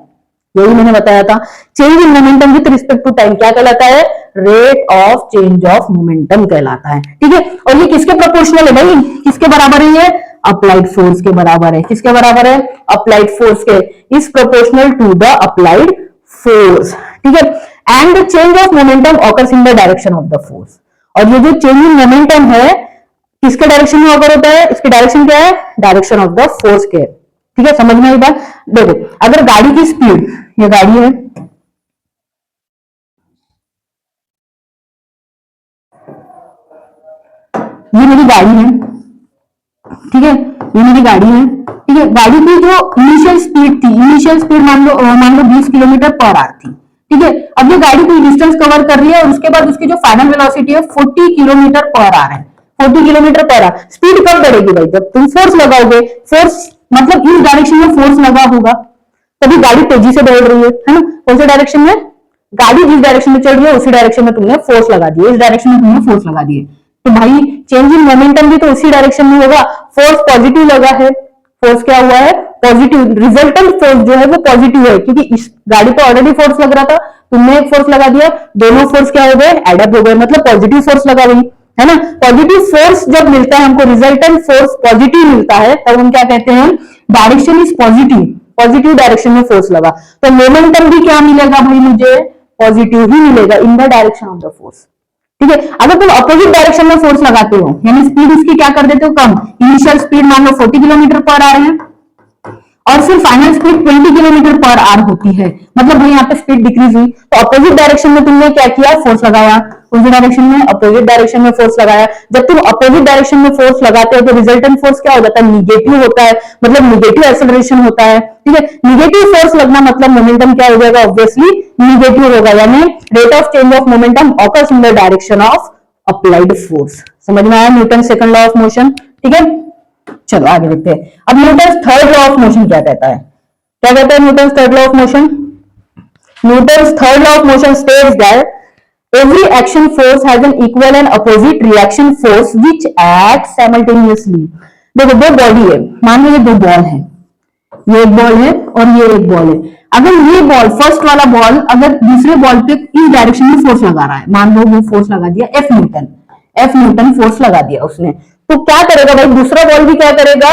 यही मैंने बताया था, change in momentum with respect to time क्या कहलाता है, rate of change of momentum कहलाता है, ठीक है। और ये किसके प्रोपोर्शनल है भाई, किसके बराबर है, ये अप्लाइड फोर्स के बराबर है, किसके बराबर है, अप्लाइड फोर्स के, is proportional to the applied force, ठीक है। And the change of momentum occurs in the direction of the force, और ये जो चेंज इन मोमेंटम है किसके डायरेक्शन में ऑकर होता है, इसकी डायरेक्शन क्या है, डायरेक्शन ऑफ द फोर्स के, ठीक है। समझ में आई बात। देखो अगर गाड़ी की स्पीड, ये गाड़ी है, ये मेरी गाड़ी है, ठीक है, ये मेरी गाड़ी है, ठीक है। गाड़ी की जो इनिशियल स्पीड थी, इनिशियल स्पीड मान लो 20 किलोमीटर पर आवर थी, ठीक है। अब ये गाड़ी कोई डिस्टेंस कवर कर रही है और उसके बाद उसकी जो फाइनल वेलोसिटी है 40 किलोमीटर पर आवर है, 40 किलोमीटर पर आवर। स्पीड कब बढ़ेगी भाई, जब तुम फोर्स लगाओगे, फोर्स मतलब इस डायरेक्शन में फोर्स लगा होगा तभी गाड़ी तेजी से दौड़ रही है ना, कौन से डायरेक्शन में, गाड़ी जिस डायरेक्शन में चल रही है उसी डायरेक्शन में तुमने फोर्स लगा दिए, इस डायरेक्शन में तुमने फोर्स लगा दिए, तो भाई चेंज इन मोमेंटम भी तो उसी डायरेक्शन में होगा, फोर्स पॉजिटिव लगा है, फोर्स क्या हुआ है, पॉजिटिव, रिजल्टेंट फोर्स जो है वो पॉजिटिव है, क्योंकि इस गाड़ी पे ऑलरेडी फोर्स लग रहा था, तुमने एक फोर्स लगा दिया, दोनों फोर्स क्या हो गए, एडअप हो गए, मतलब पॉजिटिव फोर्स लगा गई, है ना। पॉजिटिव फोर्स जब मिलता है हमको, रिजल्टेंट फोर्स पॉजिटिव मिलता है, तब हम क्या कहते हैं, direction is positive, positive direction में फोर्स लगा, तो मोमेंटम भी क्या मिलेगा भाई, मुझे पॉजिटिव ही मिलेगा इन the direction of the force, ठीक है। अगर तुम अपोजिट डायरेक्शन में फोर्स लगाते हो, यानी स्पीड इसकी क्या कर देते हो, कम, इनिशियल स्पीड मान लो 40 किलोमीटर पर आवर है और फिर final speed 20 kilometre per hour होती है, मतलब भाई यहाँ पे स्पीड डिक्रीज हुई, तो अपोजिट डायरेक्शन में तुमने क्या किया, फोर्स लगाया, उसी डायरेक्शन में, अपोजिट डायरेक्शन में फोर्स लगाया। जब तुम अपोजिट डायरेक्शन में फोर्स लगाते हो तो रिजल्टेंट फोर्स क्या हो जाता है, निगेटिव होता है, मतलब निगेटिव एक्सेलरेशन होता है, ठीक है। निगेटिव फोर्स लगना मतलब मोमेंटम क्या हो जाएगा, ऑब्वियसली निगेटिव होगा, यानी rate of change of momentum occurs in the direction of applied force. समझ में आया Newton second law of motion, ठीक है। चलो आगे देखते हैं। अब Newton third law of motion क्या कहता है, क्या कहता है Newton third law of motion, Newton third law of motion states that every action force has an equal and opposite reaction force which act simultaneously। देखो दो बॉडी है, मान लो ये दो बॉल है, ये एक बॉल है और ये एक बॉल है, अगर ये बॉल फर्स्ट वाला बॉल अगर दूसरे बॉल पे इस डायरेक्शन में फोर्स लगा रहा है, मान लो वो फोर्स लगा दिया एफ न्यूटन फोर्स लगा दिया उसने, तो क्या करेगा भाई, दूसरा बॉल भी क्या करेगा,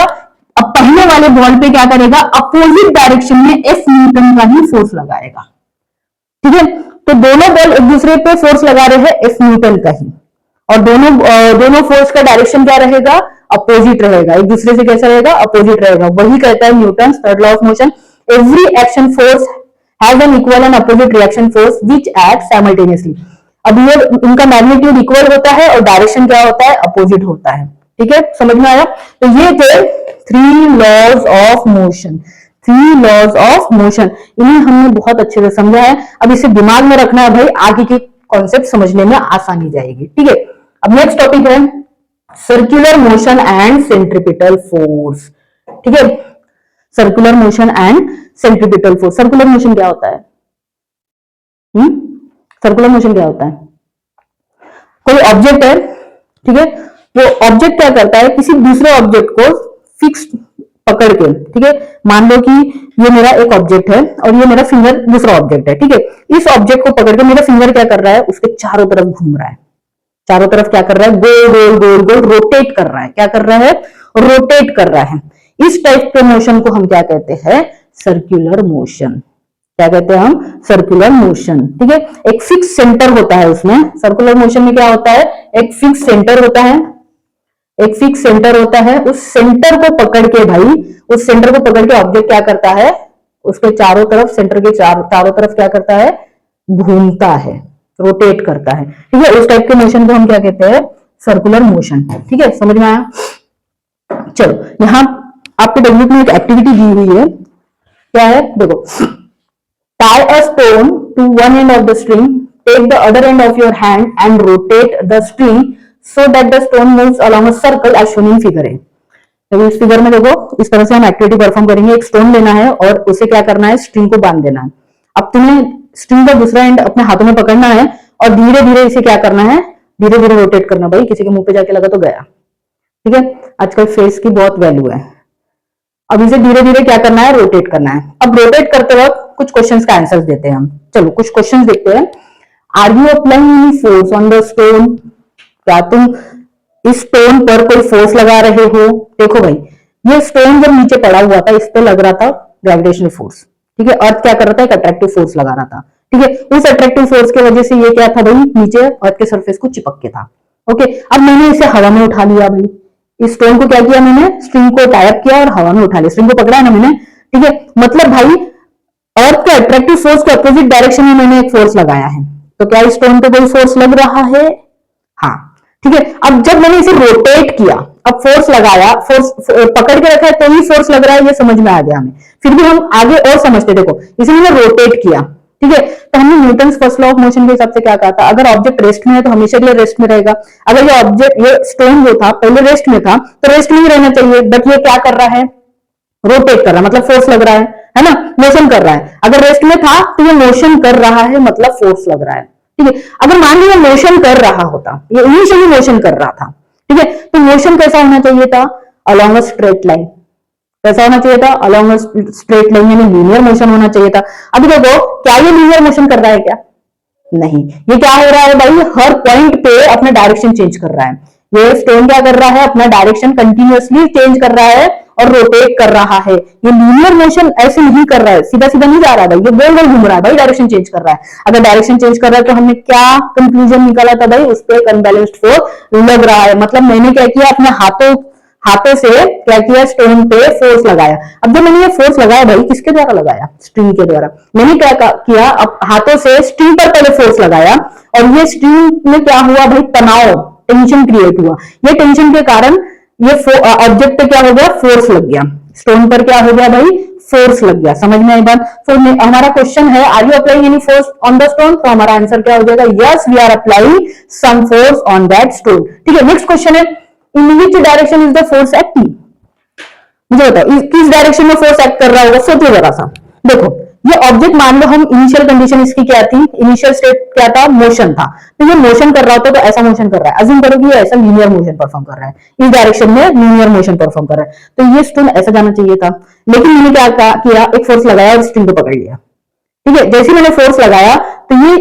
अब पहले वाले बॉल पे क्या करेगा, अपोजिट डायरेक्शन में एफ न्यूटन का ही फोर्स लगाएगा, ठीक है। तो दोनों बॉल एक दूसरे पे फोर्स लगा रहे हैं एफ न्यूटन का ही, और दोनों फोर्स का डायरेक्शन क्या रहेगा, अपोजिट रहेगा, एक दूसरे से कैसा रहेगा, अपोजिट रहेगा। वही कहता है Newton third law of motion, every action force has an equal and opposite reaction force which act simultaneously. अब ये इनका मैग्नीट्यूड इक्वल होता है और डायरेक्शन क्या होता है, अपोजिट होता है। ठीक है, समझ में आया? तो ये थे 3 laws of motion. 3 laws of motion, इन्हें हमने बहुत अच्छे से समझा है। अब इसे दिमाग में रखना है भाई, आगे के कॉन्सेप्ट समझने में आसानी जाएगी। ठीक है, अब नेक्स्ट टॉपिक है circular motion and centripetal force. ठीक है, circular motion and centripetal force. Circular motion क्या होता है? सर्कुलर मोशन क्या होता है? कोई ऑब्जेक्ट है, ठीक है, वो ऑब्जेक्ट क्या करता है, किसी दूसरे ऑब्जेक्ट को फिक्स पकड़ के, ठीक है, मान लो कि ये मेरा एक ऑब्जेक्ट है और ये मेरा फिंगर दूसरा ऑब्जेक्ट है। ठीक है, इस ऑब्जेक्ट को पकड़ के मेरा फिंगर क्या कर रहा है, उसके चारों तरफ घूम रहा है। चारों तरफ क्या कर रहा है, गोल गोल गोल गोल रोटेट कर रहा है। क्या कर रहा है, रोटेट कर रहा है। इस टाइप के मोशन को हम क्या कहते हैं, सर्कुलर मोशन। क्या कहते हैं हम, सर्कुलर मोशन। ठीक है, एक फिक्स सेंटर होता है उसमें। सर्कुलर मोशन में क्या होता है, एक फिक्स सेंटर होता है, एक फिक्स सेंटर होता है। उस सेंटर को पकड़ के भाई, उस सेंटर को पकड़ के ऑब्जेक्ट क्या करता है, उसके चारों तरफ, सेंटर के चारों तरफ क्या करता है, घूमता है, रोटेट करता है। ठीक है, उस टाइप के मोशन को हम क्या कहते हैं, सर्कुलर मोशन। ठीक है, समझ में आया? चलो, यहां आपके टेक्निक में एक एक्टिविटी दी हुई है। क्या है, देखो, tie a stone to one end of the string, take the other end of your hand and rotate the string so that the stone moves along a circle as shown in figure A। तो इस figure में देखो, इस तरह से हम activity perform करेंगे। एक स्टोन लेना है और उसे क्या करना है, स्ट्रिंग को बांध देना है। अब तुम्हें स्ट्रिंग का दूसरा एंड अपने हाथों में पकड़ना है और धीरे धीरे इसे क्या करना है, धीरे धीरे रोटेट करना। भाई किसी के मुंह पे जाके लगा तो गया। ठीक है, आजकल फेस की बहुत वैल्यू है। अब इसे धीरे धीरे क्या करना है, रोटेट करना है। अब रोटेट करते वक्त कुछ क्वेश्चंस का आंसर देते हैं हम। चलो कुछ क्वेश्चंस देखते हैं। Are you applying any force on the stone? क्या तुम इस स्टोन पर कोई फोर्स लगा रहे हो? देखो भाई, ये स्टोन जब नीचे पड़ा हुआ था, इस पर लग रहा था ग्रेविटेशनल फोर्स। ठीक है, अर्थ क्या कर रहा था, एक अट्रैक्टिव फोर्स लगा रहा था। ठीक है, उस अट्रैक्टिव फोर्स की वजह से ये क्या था भाई, नीचे अर्थ के सरफेस को चिपक के था। ओके, अब मैंने इसे हवा में उठा लिया भाई। इस स्टोन को क्या किया मैंने, स्ट्रिंग को टाइप किया और हवा में उठा लिया। स्ट्रिंग को पकड़ा है ना मैंने। ठीक है, मतलब भाई अर्थ के अट्रैक्टिव फोर्स के अपोजिट डायरेक्शन में मैंने एक फोर्स लगाया है। तो क्या इस स्टोन पे कोई फोर्स लग रहा है? हाँ। ठीक है, अब जब मैंने इसे रोटेट किया, अब फोर्स लगाया, फोर्स पकड़ के रखा है तो ही फोर्स लग रहा है, ये समझ में आ गया हमें। फिर भी हम आगे और समझते, देखो इसे मैंने रोटेट किया। ठीक है, तो हमने Newton first law of motion के हिसाब से क्या कहा था, अगर ऑब्जेक्ट रेस्ट में है तो हमेशा के लिए रेस्ट में रहेगा। अगर ये ऑब्जेक्ट, ये स्टोन जो था पहले रेस्ट में था तो रेस्ट में ही रहना चाहिए, बट ये क्या कर रहा है, रोटेट कर रहा है, मतलब फोर्स लग रहा है ना, मोशन कर रहा है। अगर रेस्ट में था तो ये मोशन कर रहा है, मतलब फोर्स लग रहा है। ठीक है, अगर मान लीजिए मोशन कर रहा होता, ये इनिशियली मोशन कर रहा था, ठीक है, तो मोशन कैसा होना चाहिए था, अलोंग अ स्ट्रेट लाइन। कैसा होना चाहिए था, अलोंग अ स्ट्रेट लाइन, यानी लीनियर मोशन होना चाहिए था। अभी देखो, क्या ये लीनियर मोशन कर रहा है क्या? नहीं, ये क्या हो रहा है भाई, हर पॉइंट पे अपना डायरेक्शन चेंज कर रहा है। ये स्टोन क्या कर रहा है, अपना डायरेक्शन कंटिन्यूअसली चेंज कर रहा है और रोटेट कर रहा है। ये लीनियर मोशन ऐसे नहीं कर रहा है, सीधा सीधा नहीं जा रहा है भाई, ये गोल गोल घूम रहा है भाई, डायरेक्शन चेंज कर रहा है। अगर डायरेक्शन चेंज कर रहा है तो हमने क्या कंक्लूजन निकाला था भाई, उस पर एक अनबैलेंस्ड फोर्स लग रहा है। मतलब मैंने क्या किया, अपने हाथों से क्या किया, स्टोन पे फोर्स लगाया। अब जब मैंने ये फोर्स लगाया भाई, किसके द्वारा लगाया, स्ट्रिंग के द्वारा। मैंने क्या किया, अब हाथों से स्ट्रिंग पर पहले फोर्स लगाया और ये स्ट्रिंग में क्या हुआ भाई, तनाव, टेंशन क्रिएट हुआ। ये टेंशन के कारण ये ऑब्जेक्ट पे क्या हो गया, फोर्स लग गया। स्टोन पर क्या हो गया भाई, फोर्स लग गया। समझ में आई बात? तो हमारा क्वेश्चन है, are you applying any force on the stone? तो हमारा आंसर क्या हो जाएगा, yes we are applying some force on that stone. ठीक है, नेक्स्ट क्वेश्चन है, in which direction is the force acting? मुझे बताओ किस डायरेक्शन में फोर्स एक्ट कर रहा होगा, सोचो जरा सा। देखो, ये ऑब्जेक्ट मान लो, हम इनिशियल कंडीशन इसकी क्या थी, इनिशियल स्टेट क्या था, मोशन था। तो ये मोशन कर रहा होता तो ऐसा मोशन कर रहा है, अज्यूम करो कि ये ऐसा लीनियर मोशन परफॉर्म कर रहा है, इस डायरेक्शन में लीनियर मोशन परफॉर्म कर रहा है, तो ये स्टोन ऐसा जाना चाहिए था। लेकिन मैंने क्या किया, एक फोर्स लगाया और स्ट्रिंग को पकड़ लिया। ठीक है, जैसे मैंने फोर्स लगाया तो ये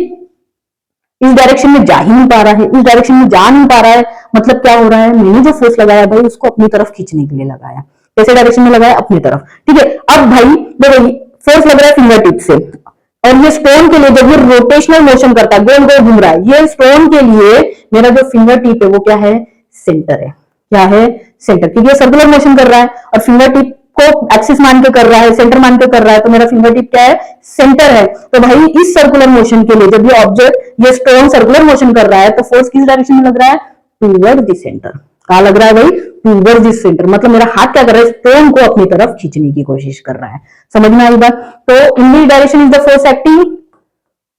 इस डायरेक्शन में जा ही नहीं पा रहा है, इस डायरेक्शन में जा नहीं पा रहा है। मतलब क्या हो रहा है, मैंने जो फोर्स लगाया भाई उसको अपनी तरफ खींचने के लिए लगाया। कैसे डायरेक्शन में लगाया, अपनी तरफ। ठीक है, अब भाई देखो, फोर्स लग रहा है फिंगर टिप से, और ये स्टोन के लिए जब ये रोटेशनल मोशन करता है, गोल गोल घूम रहा है, ये स्टोन के लिए मेरा जो फिंगर टिप है वो क्या है, सेंटर है। क्या है, सेंटर, क्योंकि ये सर्कुलर मोशन कर रहा है और फिंगर टिप को एक्सिस मान के कर रहा है, सेंटर मान के कर रहा है, तो मेरा फिंगर टिप क्या है, सेंटर है। तो भाई इस सर्कुलर मोशन के लिए जब ये ऑब्जेक्ट ये स्टोन सर्कुलर मोशन कर रहा है तो फोर्स किस डायरेक्शन में लग रहा है, टूवर्ड द सेंटर। कहां लग रहा है भाई, टूवर्ड द सेंटर। मतलब मेरा हाथ क्या कर रहा है, स्टोन को अपनी तरफ खींचने की कोशिश कर रहा है। समझ में आई बात। तो in which direction is the force acting,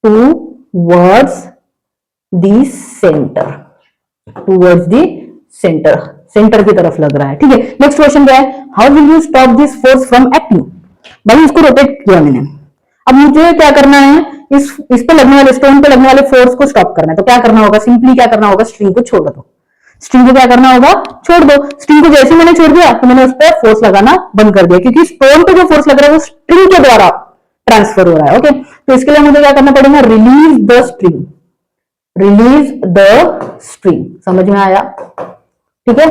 towards the centre, towards the centre, centre की तरफ लग रहा है। ठीक है, नेक्स्ट क्वेश्चन क्या है, how will you stop this force from acting. भाई इसको रोटेट किया मैंने, अब मुझे क्या करना है, इस पे लगने वाले, स्टोन पे लगने वाले फोर्स को स्टॉप करना है। तो क्या करना होगा, सिंपली क्या करना होगा, स्ट्रिंग को छोड़ दो। स्ट्रिंग को क्या करना होगा, छोड़ दो। स्ट्रिंग को जैसे मैंने छोड़ दिया तो मैंने उस पर फोर्स लगाना बंद कर दिया, क्योंकि स्टोन पे जो फोर्स लग रहा है वो स्ट्रिंग के द्वारा ट्रांसफर हो रहा है। ओके, तो इसके लिए मुझे क्या करना पड़ेगा, release the string, release the string. समझ में आया, ठीक है।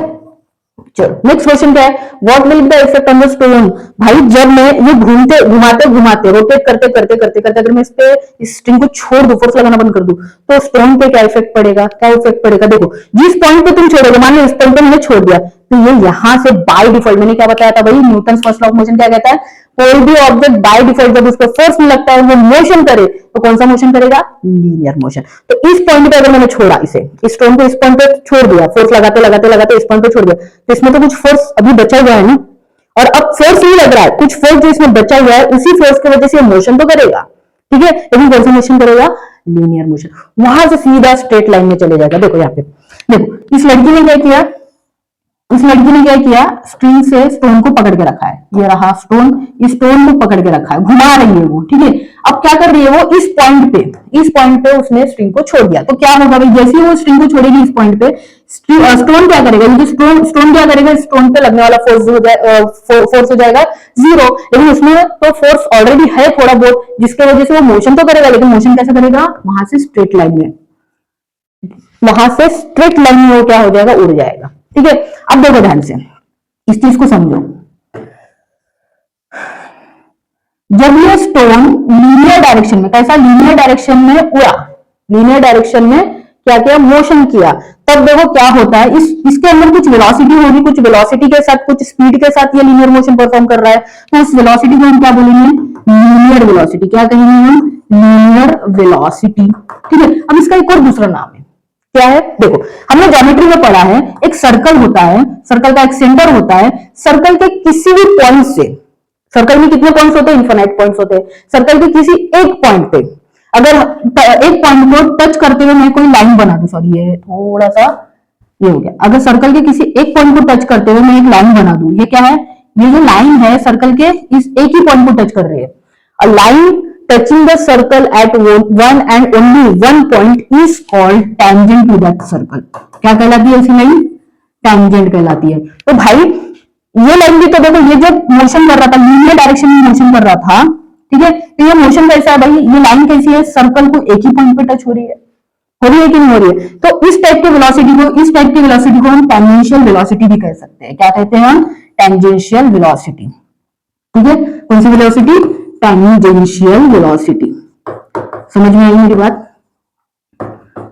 चलो नेक्स्ट क्वेश्चन क्या है, what will be the effect on the stone. भाई जब मैं ये घूमते घुमाते घुमाते रोटेट करते करते करते करते अगर मैं इस पे इस स्ट्रिंग को छोड़ दूं, फोर्स लगाना बंद कर दूं, तो स्टोन पे क्या इफेक्ट पड़ेगा, क्या इफेक्ट पड़ेगा। देखो जिस पॉइंट पे तुम छोड़ोगे, मान लो इस पॉइंट पे मैंने छोड़ दिया, तो ये यहां से बाय डिफॉल्ट, मैंने क्या बताया था भाई, Newton first law of motion क्या कहता है, कोई भी ऑब्जेक्ट बाय डिफॉल्ट जब उस पर फोर्स नहीं लगता है वो मोशन करे, तो कौन सा मोशन करेगा, लीनियर मोशन। तो इस पॉइंट पे अगर मैंने छोड़ा, इसे इस स्टोन को इस पॉइंट पे छोड़ दिया, फोर्स लगाते लगाते लगाते इस पॉइंट पे छोड़ दिया, तो इसमें तो कुछ फोर्स अभी बचा हुआ है ना, और अब फोर्स नहीं लग रहा है, कुछ फोर्स जो इसमें बचा हुआ है उसी फोर्स की वजह से मोशन तो करेगा। ठीक है, लेकिन कौन सा मोशन करेगा, लीनियर मोशन। वहां से सीधा स्ट्रेट लाइन में चले जाएगा। देखो यहाँ पे, देखो इस लड़की ने क्या किया, इस लड़की ने क्या किया, स्ट्रिंग से स्टोन को पकड़ के रखा है, ये रहा स्टोन, इस स्टोन को पकड़ के रखा है, घुमा रही है वो। ठीक है, अब क्या कर रही है वो, इस पॉइंट पे उसने स्ट्रिंग को छोड़ दिया। तो क्या होगा भाई, जैसे ही वो स्ट्रिंग को छोड़ेगी इस पॉइंट पे, स्टोन क्या करेगा, क्योंकि स्टोन क्या करेगा, स्टोन पे लगने वाला फोर्स हो जाएगा जीरो। लेकिन उसमें तो फोर्स ऑलरेडी है थोड़ा बहुत, जिसके वजह से वो मोशन तो करेगा, लेकिन मोशन कैसे करेगा, वहां से स्ट्रेट लाइन में, वहां से स्ट्रेट लाइन में वो क्या हो जाएगा, उड़ जाएगा। ठीक है, अब देखो ध्यान से इस चीज को समझो, जब ये स्टोन लीनियर डायरेक्शन में, कैसा लीनियर डायरेक्शन में उड़ा, लीनियर डायरेक्शन में क्या किया, मोशन किया, तब देखो क्या होता है, इसके अंदर कुछ वेलोसिटी होगी, कुछ वेलोसिटी के साथ, कुछ स्पीड के साथ ये लीनियर मोशन परफॉर्म कर रहा है। तो उस वेलोसिटी को हम क्या बोलेंगे, लीनियर वेलोसिटी। क्या कहेंगे हम, लीनियर वेलोसिटी। ठीक है, अब इसका एक और दूसरा नाम है, क्या है, देखो हमने ज्योमेट्री में पढ़ा है, एक सर्कल होता है, सर्कल का एक सेंटर होता है, सर्कल के किसी भी पॉइंट से, सर्कल में कितने पॉइंट्स होते हैं, इनफाइनाइट पॉइंट्स होते हैं, सर्कल के किसी एक पॉइंट पे अगर एक पॉइंट को टच करते हुए मैं कोई लाइन बना दूं, सॉरी ये थोड़ा सा ये हो गया, अगर सर्कल के किसी एक पॉइंट को टच करते हुए मैं एक लाइन बना दूं, ये क्या है, ये जो लाइन है सर्कल के इस एक ही पॉइंट को टच कर रही है। A line touching the circle at one and only one point is called tangent to that circle। क्या कहलाती है ऐसी लाइन, tangent कहलाती है। तो भाई ये लाइन भी तो देखो, ये जब मोशन कर रहा था, लीनियर डायरेक्शन में मोशन कर रहा था, ठीक है, तो ये मोशन कैसा है भाई, ये लाइन कैसी है, सर्कल को एक ही पॉइंट पे टच हो रही है कि नहीं हो रही है। तो इस टाइप के वेलोसिटी को हम टेंजेंशियल वेलोसिटी भी कह सकते हैं। क्या कहते हैं हम, टेंजेंशियल वेलोसिटी। ठीक है, कौन सी वेलोसिटी, टेंजेंशियल वेलोसिटी। समझ में आई मेरी बात,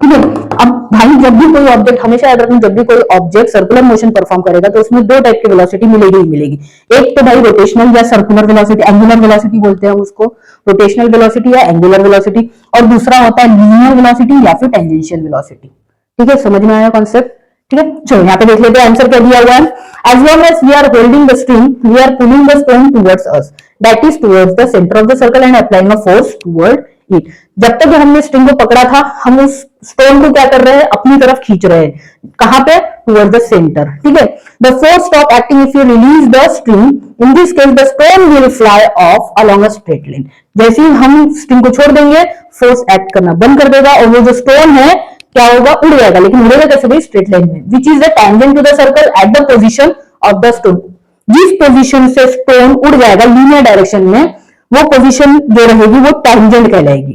ठीक है। अब भाई जब भी कोई ऑब्जेक्ट, हमेशा याद रखना, जब भी कोई ऑब्जेक्ट सर्कुलर मोशन परफॉर्म करेगा तो उसमें दो टाइप की वेलोसिटी मिलेगी ही मिलेगी। एक तो भाई रोटेशनल या सर्कुलर वेलोसिटी, एंगुलर वेलोसिटी बोलते हैं उसको, रोटेशनल वेलोसिटी या एंगुलर वेलोसिटी, और दूसरा होता है लीनियर वेलोसिटी या फिर टेंजेंशियल वेलोसिटी। ठीक है, समझ में आया कॉन्सेप्ट। ठीक है, चलो यहाँ पे देख लेते हैं आंसर क्या दिया हुआ है। As long as we are holding the string, we are pulling the stone towards us, that is towards the centre of the circle and applying a force toward it. जब तक हमने स्ट्रिंग को पकड़ा था, हम उस स्टोन को क्या कर रहे हैं, अपनी तरफ खींच रहे हैं, कहां पे, टुवर्ड द सेंटर। ठीक है, the force stop acting if you release the string, in this case the stone will fly of along a straight line. जैसे ही हम स्ट्रिंग को छोड़ देंगे, फोर्स एक्ट करना बंद कर देगा, और वो जो स्टोन है क्या होगा, उड़ जाएगा। लेकिन उड़ेगा कैसे भाई, स्ट्रेट लाइन में, which is the tangent to the circle at the position of the stone. जिस पोजीशन से स्टोन उड़ जाएगा लीनियर डायरेक्शन में, वो पोजीशन जो रहेगी वो टेंजेंट कहलाएगी।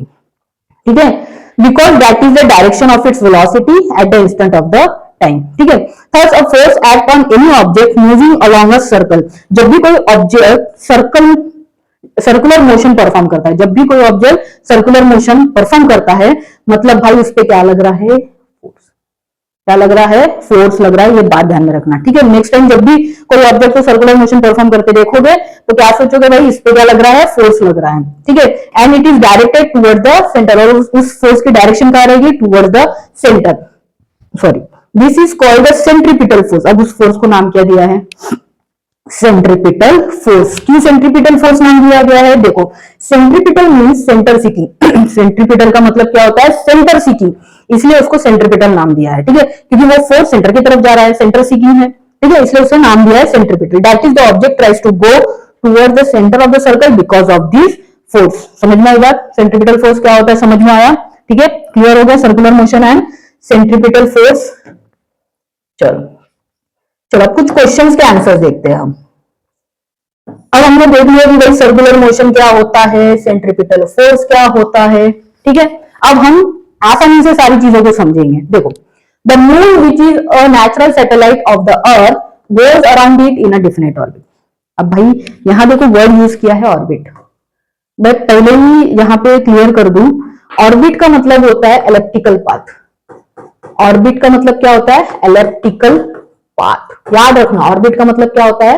ठीक है, because that is the direction of its velocity at the instant of the time. ठीक है, there's a force act on any object moving along a circle. जब भी कोई ऑब्जेक्ट सर्कुलर मोशन परफॉर्म करता है, जब भी कोई ऑब्जेक्ट सर्कुलर मोशन परफॉर्म करता है, मतलब भाई उस पर क्या लग रहा है, फोर्स। क्या लग रहा है, फोर्स लग रहा है, ये बात ध्यान में रखना, ठीक है। नेक्स्ट टाइम जब भी कोई ऑब्जेक्ट को सर्कुलर मोशन परफॉर्म करते देखोगे तो क्या सोचोगे भाई, इस पे क्या लग रहा है, फोर्स लग रहा है, ठीक है। And it is directed toward the centre, और उस फोर्स की डायरेक्शन क्या रहेगी, toward the centre, sorry, this is called the centripetal force. अब उस फोर्स को नाम क्या दिया है, सेंट्रीपिटल फोर्स। क्यों सेंट्रीपिटल फोर्स नाम दिया गया है, देखो centripetal means centre seeking, centripetal का मतलब क्या होता है, सेंटर सीकिंग, इसलिए उसको सेंट्रीपिटल नाम दिया है, ठीक है, क्योंकि वो फोर्स सेंटर की तरफ जा रहा है, सेंटर सीकिंग है, ठीक है, इसलिए उसने नाम दिया है centripetal. That is the object tries to go toward the centre of the circle because of this force. समझ में आई बात, सेंट्रीपिटल फोर्स क्या होता है, समझ में आया, ठीक है, क्लियर हो गया, circular motion and centripetal force. चलो चलो कुछ क्वेश्चंस के आंसर देखते हैं हम। अब हमने देख लिया कि भाई सर्कुलर मोशन क्या होता है, सेंट्रीपिटल फोर्स क्या होता है, ठीक है। अब हम आसानी से सारी चीजों को समझेंगे। देखो, the moon which is a natural satellite of the earth goes around it in a definite orbit. अब भाई यहां देखो वर्ड यूज किया है ऑर्बिट, बट पहले ही यहां पे क्लियर कर दूं, ऑर्बिट का मतलब होता है एलिप्टिकल पाथ। ऑर्बिट का मतलब क्या होता है, एलिप्टिकल पाथ, याद रखना, ऑर्बिट का मतलब क्या होता है,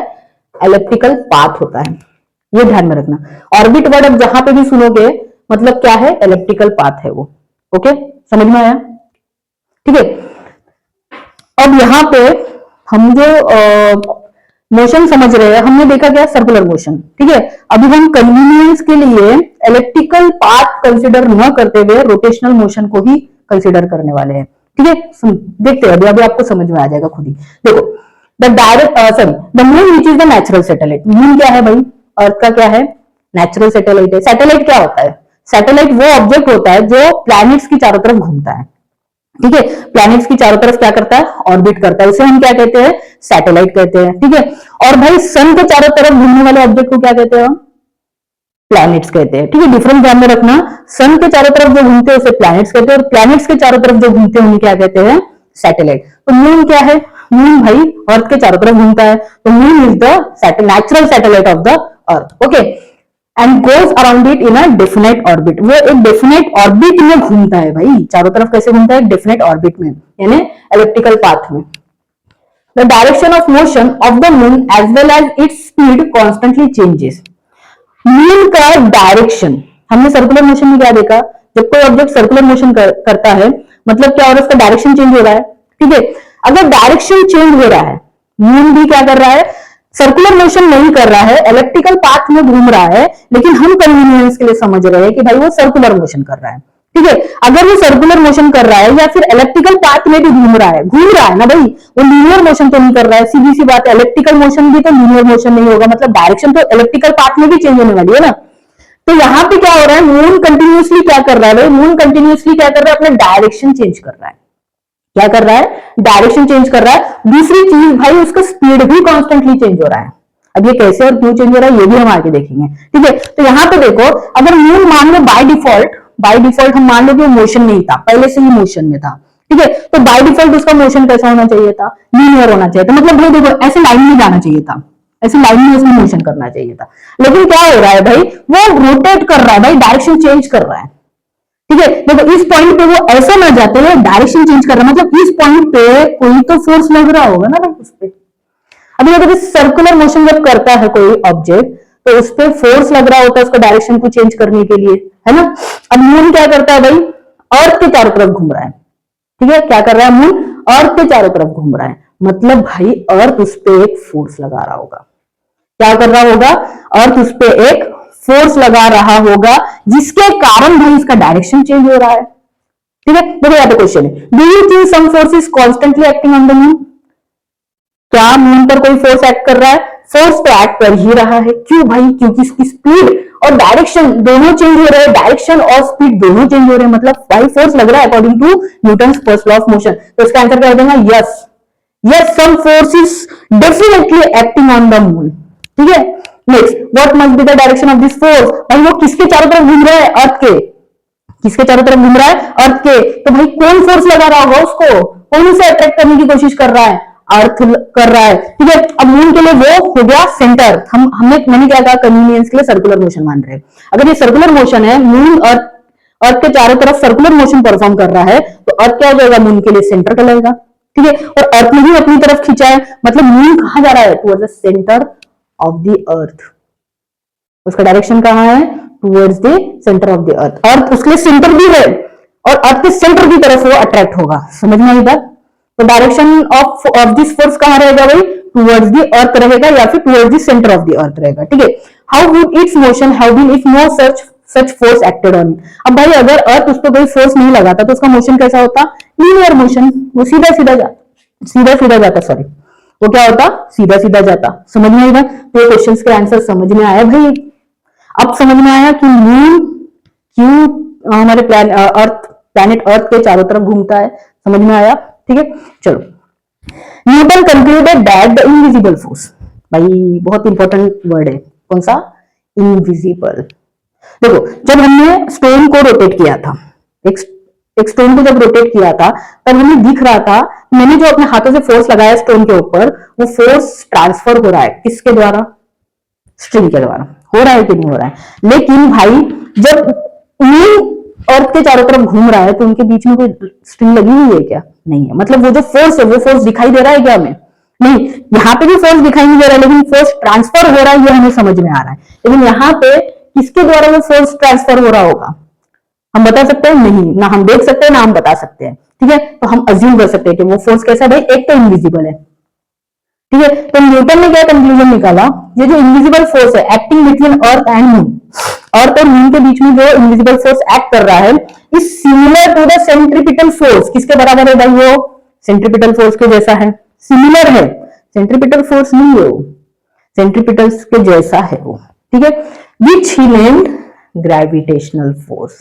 एलिप्टिकल पाथ होता है, ये ध्यान में रखना। ऑर्बिट वर्ड अब जहां पे भी सुनोगे मतलब क्या है, एलिप्टिकल पाथ है वो, ओके, समझ में आया, ठीक है। अब यहां पे हम जो मोशन समझ रहे हैं, हमने देखा क्या, सर्कुलर मोशन, ठीक है। अभी हम कन्वीनियंस के लिए इलेक्ट्रिकल पाथ कंसिडर न करते हुए रोटेशनल मोशन को ही कंसिडर करने वाले हैं, ठीक है। देखते हैं, अभी अभी आपको समझ में आ जाएगा खुद ही। देखो, the direct sorry the moon which is the natural satellite. Moon क्या है भाई, अर्थ का क्या है, नेचुरल सैटेलाइट है। सैटेलाइट क्या होता है, सैटेलाइट वो ऑब्जेक्ट होता है जो प्लैनेट्स की चारों तरफ घूमता है, ठीक है। प्लैनेट्स की चारों तरफ क्या करता है, ऑर्बिट करता है, उसे हम क्या कहते हैं, सैटेलाइट कहते हैं, ठीक है। और भाई सन के चारों तरफ घूमने वाले ऑब्जेक्ट को क्या कहते हैं, प्लैनेट्स कहते हैं, ठीक है। डिफरेंस ध्यान में रखना, सन के चारों तरफ जो घूमते हैं उसे प्लैनेट्स कहते हैं, और प्लैनेट्स के चारों तरफ जो घूमते हैं उन्हें क्या कहते हैं, सैटेलाइट। तो मून क्या है, मून भाई अर्थ के चारों तरफ घूमता है, तो moon is the natural satellite of the earth, okay, and goes around it in a definite orbit. वो एक डेफिनेट ऑर्बिट में घूमता है भाई, चारों तरफ कैसे घूमता है, डेफिनेट ऑर्बिट में, यानी इलेप्टिकल पाथ में। The direction of motion of the moon as well as its speed constantly changes. Moon का डायरेक्शन, हमने सर्कुलर मोशन में क्या देखा, जब कोई ऑब्जेक्ट सर्कुलर मोशन करता है मतलब क्या हो रहा है, उसका डायरेक्शन चेंज हो रहा है, ठीक है। अगर डायरेक्शन चेंज हो रहा है, मून भी क्या कर रहा है, सर्कुलर मोशन नहीं कर रहा है, इलेप्टिकल पाथ में घूम रहा है, लेकिन हम कन्वीनियंस के लिए समझ रहे हैं कि भाई वो सर्कुलर मोशन कर रहा है, ठीक है। अगर वो सर्कुलर मोशन कर रहा है या फिर इलेप्टिकल पाथ में भी घूम रहा है ना भाई, वो लीनियर मोशन तो नहीं कर रहा है, सीधी सी बात है, इलेप्टिकल मोशन भी तो लीनियर मोशन नहीं होगा, मतलब डायरेक्शन तो इलेप्टिकल पाथ में भी चेंज होने वाली है ना। तो यहां पे क्या हो रहा है, मून कंटिन्यूसली क्या कर रहा है भाई, मून कंटिन्यूसली क्या कर रहा है, अपना डायरेक्शन चेंज कर रहा है, क्या कर रहा है, डायरेक्शन चेंज कर रहा है। दूसरी चीज भाई, उसका स्पीड भी कॉन्स्टेंटली चेंज हो रहा है। अब ये कैसे और क्यों चेंज हो रहा है ये भी हम आगे देखेंगे, ठीक है। तो यहां पे देखो, अगर मून मान लो बाय डिफॉल्ट हम मान लो कि वो मोशन नहीं था, पहले से ही मोशन में था, ठीक है, तो बाय डिफॉल्ट उसका मोशन कैसा होना चाहिए था, लीनियर होना चाहिए था, मतलब भाई देखो ऐसे लाइन में जाना चाहिए था, ऐसे लाइन में उसमें मोशन करना चाहिए था। लेकिन क्या हो रहा है भाई, वो रोटेट कर रहा है भाई, डायरेक्शन चेंज कर रहा है, ठीक है। देखो इस पॉइंट पे वो ऐसा ना जाते हुए डायरेक्शन चेंज कर रहा है, मतलब इस पॉइंट पे कोई तो फोर्स लग रहा होगा ना भाई उस पे। अभी अगर सर्कुलर मोशन जब करता है कोई ऑब्जेक्ट तो उस पर फोर्स लग रहा होता है उसका डायरेक्शन को चेंज करने के लिए, है ना। अब मून क्या करता है भाई, अर्थ के चारों तरफ घूम रहा है, ठीक है, क्या कर रहा है मून, अर्थ के चारों तरफ घूम रहा है, मतलब भाई अर्थ उस पर एक फोर्स लगा रहा होगा, क्या कर रहा होगा, अर्थ उस पर एक फोर्स लगा रहा होगा, जिसके कारण भाई इसका डायरेक्शन चेंज हो रहा है, ठीक है। देखो यहाँ पे क्वेश्चन है, do you think some force is constantly acting on the moon. क्या मून पर कोई फोर्स एक्ट कर रहा है, फोर्स तो एक्ट कर ही रहा है, क्यों भाई, क्योंकि इसकी स्पीड और डायरेक्शन दोनों चेंज हो रहे हैं, डायरेक्शन और स्पीड दोनों चेंज हो रहे हैं, मतलब भाई फोर्स लग रहा है according to Newton's first law of motion. तो इसका आंसर क्या हो जाएगा, yes some force is definitely acting on the moon, ठीक है। Next, what must be the direction of this force, भाई वो किसके चारों तरफ घूम रहा है, अर्थ के, किसके चारों तरफ घूम रहा है, अर्थ के, तो भाई कौन फोर्स लगा रहा होगा उसको, कौन उसे अट्रैक्ट करने की कोशिश कर रहा है, अर्थ कर रहा है, ठीक है। अब मून के लिए वो हो गया सेंटर, मैंने क्या कहा, कन्वीनियंस के लिए सर्कुलर मोशन मान रहे हैं। अगर ये सर्कुलर मोशन है, मून अर्थ के चारों तरफ सर्कुलर मोशन परफॉर्म कर रहा है, तो अर्थ क्या हो जाएगा, मून के लिए सेंटर कहलाएगा, ठीक है, और अर्थ ने भी अपनी तरफ खींचा है, मतलब मून कहां जा रहा है, towards the centre of the earth. उसका डायरेक्शन कहां है, towards the centre of the earth. Earth उसके लिए सेंटर भी है और अर्थ के सेंटर की तरफ वो अट्रैक्ट होगा। समझ में आई बात? तो डायरेक्शन ऑफ दिस फोर्स कहां रहेगा भाई, टुवर्ड्स द अर्थ रहेगा या फिर towards the centre of the earth रहेगा। ठीक है, how would its motion have been if no such force acted on. अब भाई अगर अर्थ उस पर कोई फोर्स नहीं लगाता तो उसका मोशन कैसा होता, लीनियर मोशन, वो सीधा सीधा जाता, सॉरी, वो क्या होता, सीधा सीधा जाता। समझ में आएगा? तो ये क्वेश्चंस के आंसर समझ में आया भाई। अब समझ में आया कि मून क्यों हमारे प्लैनेट अर्थ के चारों तरफ घूमता है। समझ में आया? ठीक है, चलो। Newton concluded that the invisible force, भाई बहुत इंपॉर्टेंट वर्ड है, कौन सा, इनविजिबल। देखो, जब हमने स्टोन को रोटेट किया था, एक स्टोन को जब रोटेट किया था तब हमें दिख रहा था, मैंने जो अपने हाथों से फोर्स लगाया स्टोन के ऊपर, वो फोर्स ट्रांसफर हो रहा है किसके द्वारा, स्ट्रिंग के द्वारा। हो रहा है कि नहीं हो रहा है? लेकिन भाई जब मून अर्थ के चारों तरफ घूम रहा है तो उनके बीच में कोई स्ट्रिंग लगी हुई है क्या, नहीं है। मतलब वो जो फोर्स है वो फोर्स दिखाई दे रहा है क्या हमें, नहीं। यहाँ पे भी फोर्स दिखाई नहीं दे रहा है लेकिन फोर्स ट्रांसफर हो रहा है, ये हमें समझ में आ रहा है। लेकिन यहाँ पे किसके द्वारा वो फोर्स ट्रांसफर हो रहा होगा, हम बता सकते हैं? नहीं, ना हम देख सकते हैं ना हम बता सकते हैं। ठीक है, तो हम अज्यूम कर सकते हैं कि वो फोर्स कैसा है भाई, एक तो इनविजिबल है। ठीक है, तो न्यूटन ने क्या कंक्लूजन निकाला, ये जो इनविजिबल फोर्स है acting between earth and moon, earth और मून के बीच में जो इनविजिबल फोर्स एक्ट कर रहा है, is similar to the centripetal force. किसके बराबर है भाई, वो सेंट्रीपिटल फोर्स के जैसा है, सिमिलर है, सेंट्रीपिटल फोर्स नहीं है वो, सेंट्रीपिटल के जैसा है वो। ठीक है, विच ही नेम्ड ग्रेविटेशनल फोर्स,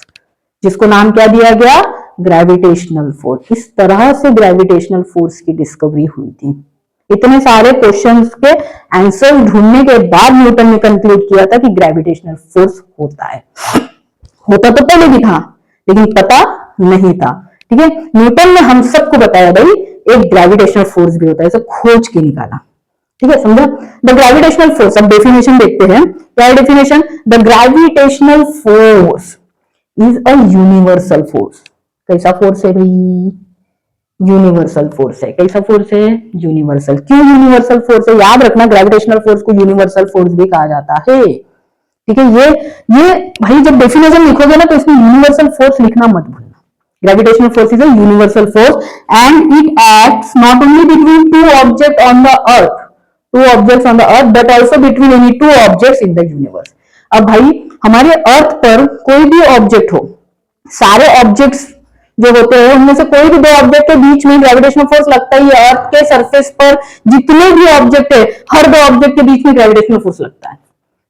जिसको नाम क्या दिया गया, ग्रेविटेशनल फोर्स। इस तरह से ग्रेविटेशनल फोर्स की डिस्कवरी हुई थी। इतने सारे क्वेश्चंस के आंसर ढूंढने के बाद न्यूटन ने कंक्लूड किया था कि ग्रेविटेशनल फोर्स होता है। होता तो पहले भी था लेकिन पता नहीं था। ठीक है, न्यूटन ने हम सबको बताया भाई एक ग्रेविटेशनल फोर्स भी होता है, इसे खोज के निकाला। ठीक है, समझा? द ग्रेविटेशनल फोर्स, अब डेफिनेशन देखते हैं। क्या है definition, the gravitational force is a universal force. कैसा फोर्स है भाई, यूनिवर्सल फोर्स है। कैसा फोर्स है, यूनिवर्सल। क्यों यूनिवर्सल फोर्स है, याद रखना ग्रेविटेशनल फोर्स को यूनिवर्सल फोर्स भी कहा जाता है। ठीक है, ये भाई जब डेफिनेशन लिखोगे ना तो इसमें यूनिवर्सल फोर्स लिखना मत भूलना। Gravitational force is a universal force and it acts not only between two object on the earth, but also between any two objects in the universe. अब भाई हमारे अर्थ पर कोई भी ऑब्जेक्ट हो, सारे ऑब्जेक्ट्स जो होते हैं उनमें से कोई भी दो ऑब्जेक्ट के बीच में ग्रेविटेशनल फोर्स लगता ही है। अर्थ के सरफेस पर जितने भी ऑब्जेक्ट है, हर दो ऑब्जेक्ट के बीच में ग्रेविटेशनल फोर्स लगता है।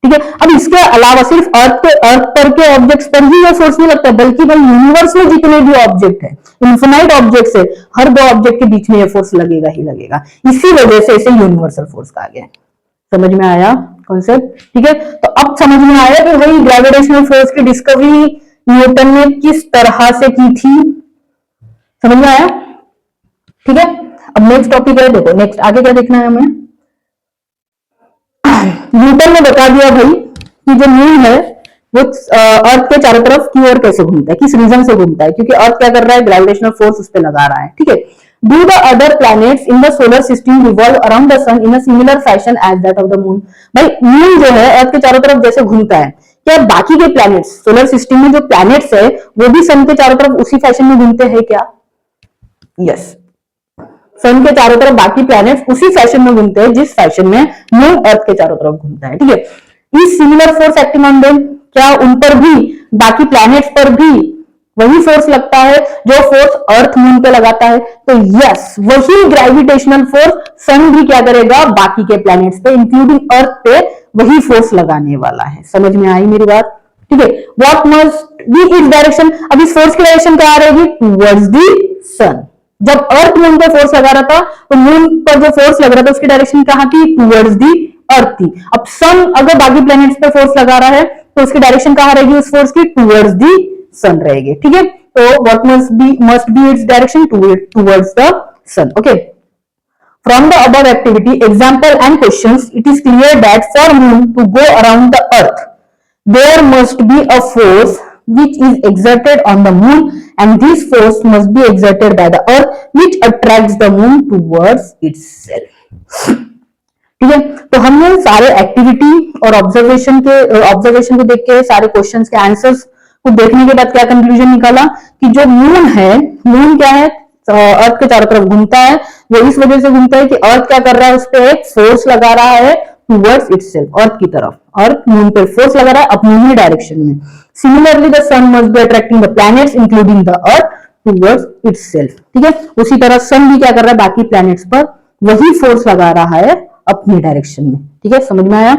ठीक है, अब इसके अलावा सिर्फ अर्थ पर के ऑब्जेक्ट्स पर ही यह फोर्स नहीं लगता, बल्कि भाई यूनिवर्स में जितने भी ऑब्जेक्ट है, इन्फिनाइट ऑब्जेक्ट्स है, हर दो ऑब्जेक्ट के बीच में यह फोर्स लगेगा ही लगेगा। इसी वजह से इसे यूनिवर्सल फोर्स कहा गया। समझ में आया कॉन्सेप्ट? ठीक है, तो अब समझ में आया कि भाई ग्रेविटेशनल फोर्स की डिस्कवरी न्यूटन ने किस तरह से की थी। समझ में आया? ठीक है, अब नेक्स्ट टॉपिक है, देखो नेक्स्ट आगे क्या देखना है हमें। न्यूटन ने बता दिया भाई कि जो मून है वो अर्थ के चारों तरफ की ओर कैसे घूमता है, किस रीजन से घूमता है, क्योंकि अर्थ क्या कर रहा है, ग्रेविटेशनल फोर्स उस पर लगा रहा है। ठीक है, do the other planets in the solar system revolve around the sun in a similar fashion as that of the moon. भाई मून जो है अर्थ के चारों तरफ जैसे घूमता है, क्या बाकी के प्लैनेट्स सोलर सिस्टम में जो प्लैनेट्स है वो भी सन के चारों तरफ उसी फैशन में घूमते हैं क्या? यस, सन के चारों तरफ बाकी प्लैनेट्स उसी फैशन में घूमते हैं जिस फैशन में मून अर्थ के चारों तरफ घूमता है। ठीक है, is similar force acting on them, क्या उन पर भी, बाकी प्लैनेट्स पर भी वही फोर्स लगता है जो फोर्स अर्थ मून पे लगाता है? तो यस, वही ग्रेविटेशनल फोर्स सन भी क्या करेगा, बाकी के प्लैनेट्स पे इंक्लूडिंग अर्थ पे वही फोर्स लगाने वाला है। समझ में आई मेरी बात? ठीक है, what must be its direction, अब इस फोर्स की डायरेक्शन क्या रहेगी, टुवर्ड्स द सन। जब अर्थ मून पे फोर्स लगा रहा था तो मून पर जो फोर्स लग रहा था उसकी डायरेक्शन कहां थी, टुवर्ड्स दी अर्थ थी। अब सन अगर बाकी प्लैनेट्स पे फोर्स लगा रहा है तो उसकी डायरेक्शन कहां रहेगी, उस फोर्स की टुवर्ड्स दी सन रहेगी। ठीक है, तो what must be its direction, towards the sun. Okay, from the above activity example and questions it is clear that for moon to go around the earth there must be a force which is exerted on the moon and this force must be exerted by the earth which attracts the moon towards itself। ठीक है, तो हमने सारे activity और observation को देख के सारे क्वेश्चंस के आंसर्स को देखने के बाद क्या कंक्लूजन निकाला कि जो मून है, मून क्या है, अर्थ के चारों तरफ घूमता है, वो इस वजह से घूमता है कि अर्थ क्या कर रहा है, उस पर एक फोर्स लगा रहा है टूवर्ड्स इटसेल्फ, अर्थ की तरफ, अर्थ मून पे फोर्स लगा रहा है अपनी ही डायरेक्शन में। Similarly the sun must be attracting the planets including the earth towards itself. ठीक है, उसी तरह सन भी क्या कर रहा है, बाकी प्लैनेट्स पर वही फोर्स लगा रहा है अपनी डायरेक्शन में। ठीक है, समझ में आया?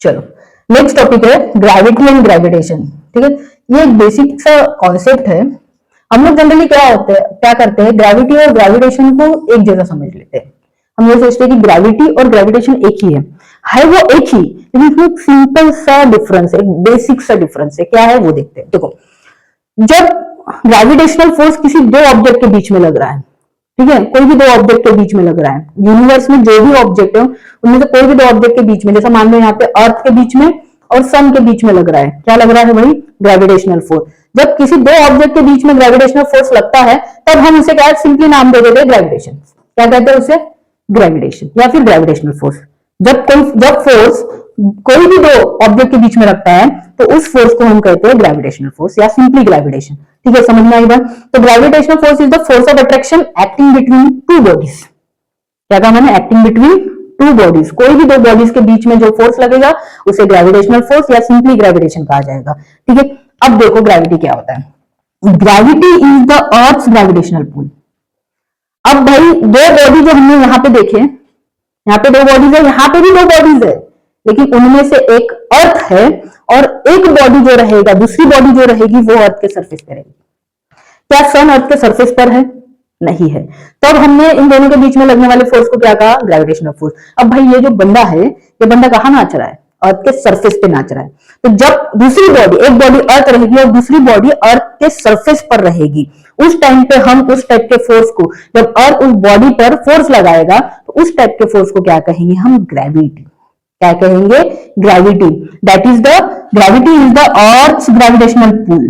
चलो नेक्स्ट टॉपिक है ग्रेविटी एंड ग्रेविटेशन। ठीक है, ये एक बेसिक सा कॉन्सेप्ट है। हम लोग जनरली क्या करते हैं, ग्रेविटी और ग्रेविटेशन को एक जैसा समझ लेते हैं। हम ये सोचते हैं कि ग्रेविटी और ग्रेविटेशन एक ही है वो एक ही, लेकिन इसमें एक सिंपल सा डिफरेंस है, एक बेसिक सा डिफरेंस है। क्या है वो देखते हैं। देखो, जब ग्रेविटेशनल फोर्स किसी दो ऑब्जेक्ट के बीच में लग रहा है, ठीक है, कोई भी दो ऑब्जेक्ट के बीच में लग रहा है, यूनिवर्स में जो भी ऑब्जेक्ट है उनमें से कोई भी दो ऑब्जेक्ट के बीच में, जैसा मान लो यहाँ पे अर्थ के बीच में और सन के बीच में लग रहा है, क्या लग रहा है भाई, ग्रेविटेशनल फोर्स। जब किसी दो ऑब्जेक्ट के बीच में ग्रेविटेशनल फोर्स लगता है तब हम उसे क्या सिंपली नाम दे देते हैं ग्रेविटेशन। क्या कहते हैं उसे, ग्रेविटेशन या फिर ग्रेविटेशनल फोर्स। जब फोर्स कोई भी दो ऑब्जेक्ट के बीच में रखता है तो उस फोर्स को हम कहते हैं ग्रेविटेशनल फोर्स या सिंपली ग्रेविटेशन। ठीक है, समझ में आई बात? तो gravitational force is the force of attraction acting between two bodies. क्या कहा मैंने, एक्टिंग बिटवीन टू बॉडीज। कोई भी दो बॉडीज के बीच में जो फोर्स लगेगा उसे ग्रेविटेशनल फोर्स या सिंपली ग्रेविटेशन कहा जाएगा। ठीक है, अब देखो ग्रेविटी क्या होता है। Gravity is the earth's gravitational pull. अब भाई दो बॉडी जो हमने यहाँ पे देखे, यहाँ पे दो बॉडीज है, यहाँ पे भी दो बॉडीज है, लेकिन उनमें से एक अर्थ है और एक बॉडी जो रहेगा, दूसरी बॉडी जो रहेगी वो अर्थ के सरफेस पे रहेगी। क्या सन अर्थ के सरफेस पर है? नहीं है। तब हमने इन दोनों के बीच में लगने वाले फोर्स को क्या कहा, ग्रेविटेशनल फोर्स। अब भाई ये जो बंदा है, ये बंदा कहाँ नाच रहा है, अर्थ के सरफेस पे नाच रहा है। तो जब दूसरी बॉडी, एक बॉडी अर्थ रहेगी और दूसरी बॉडी अर्थ के सरफेस पर रहेगी, उस टाइम पे हम उस टाइप के फोर्स को, जब अर्थ उस बॉडी पर फोर्स लगाएगा तो उस टाइप के फोर्स को क्या कहेंगे हम, ग्रेविटी। क्या कहेंगे, gravity. That is the gravity is the earth's gravitational pull.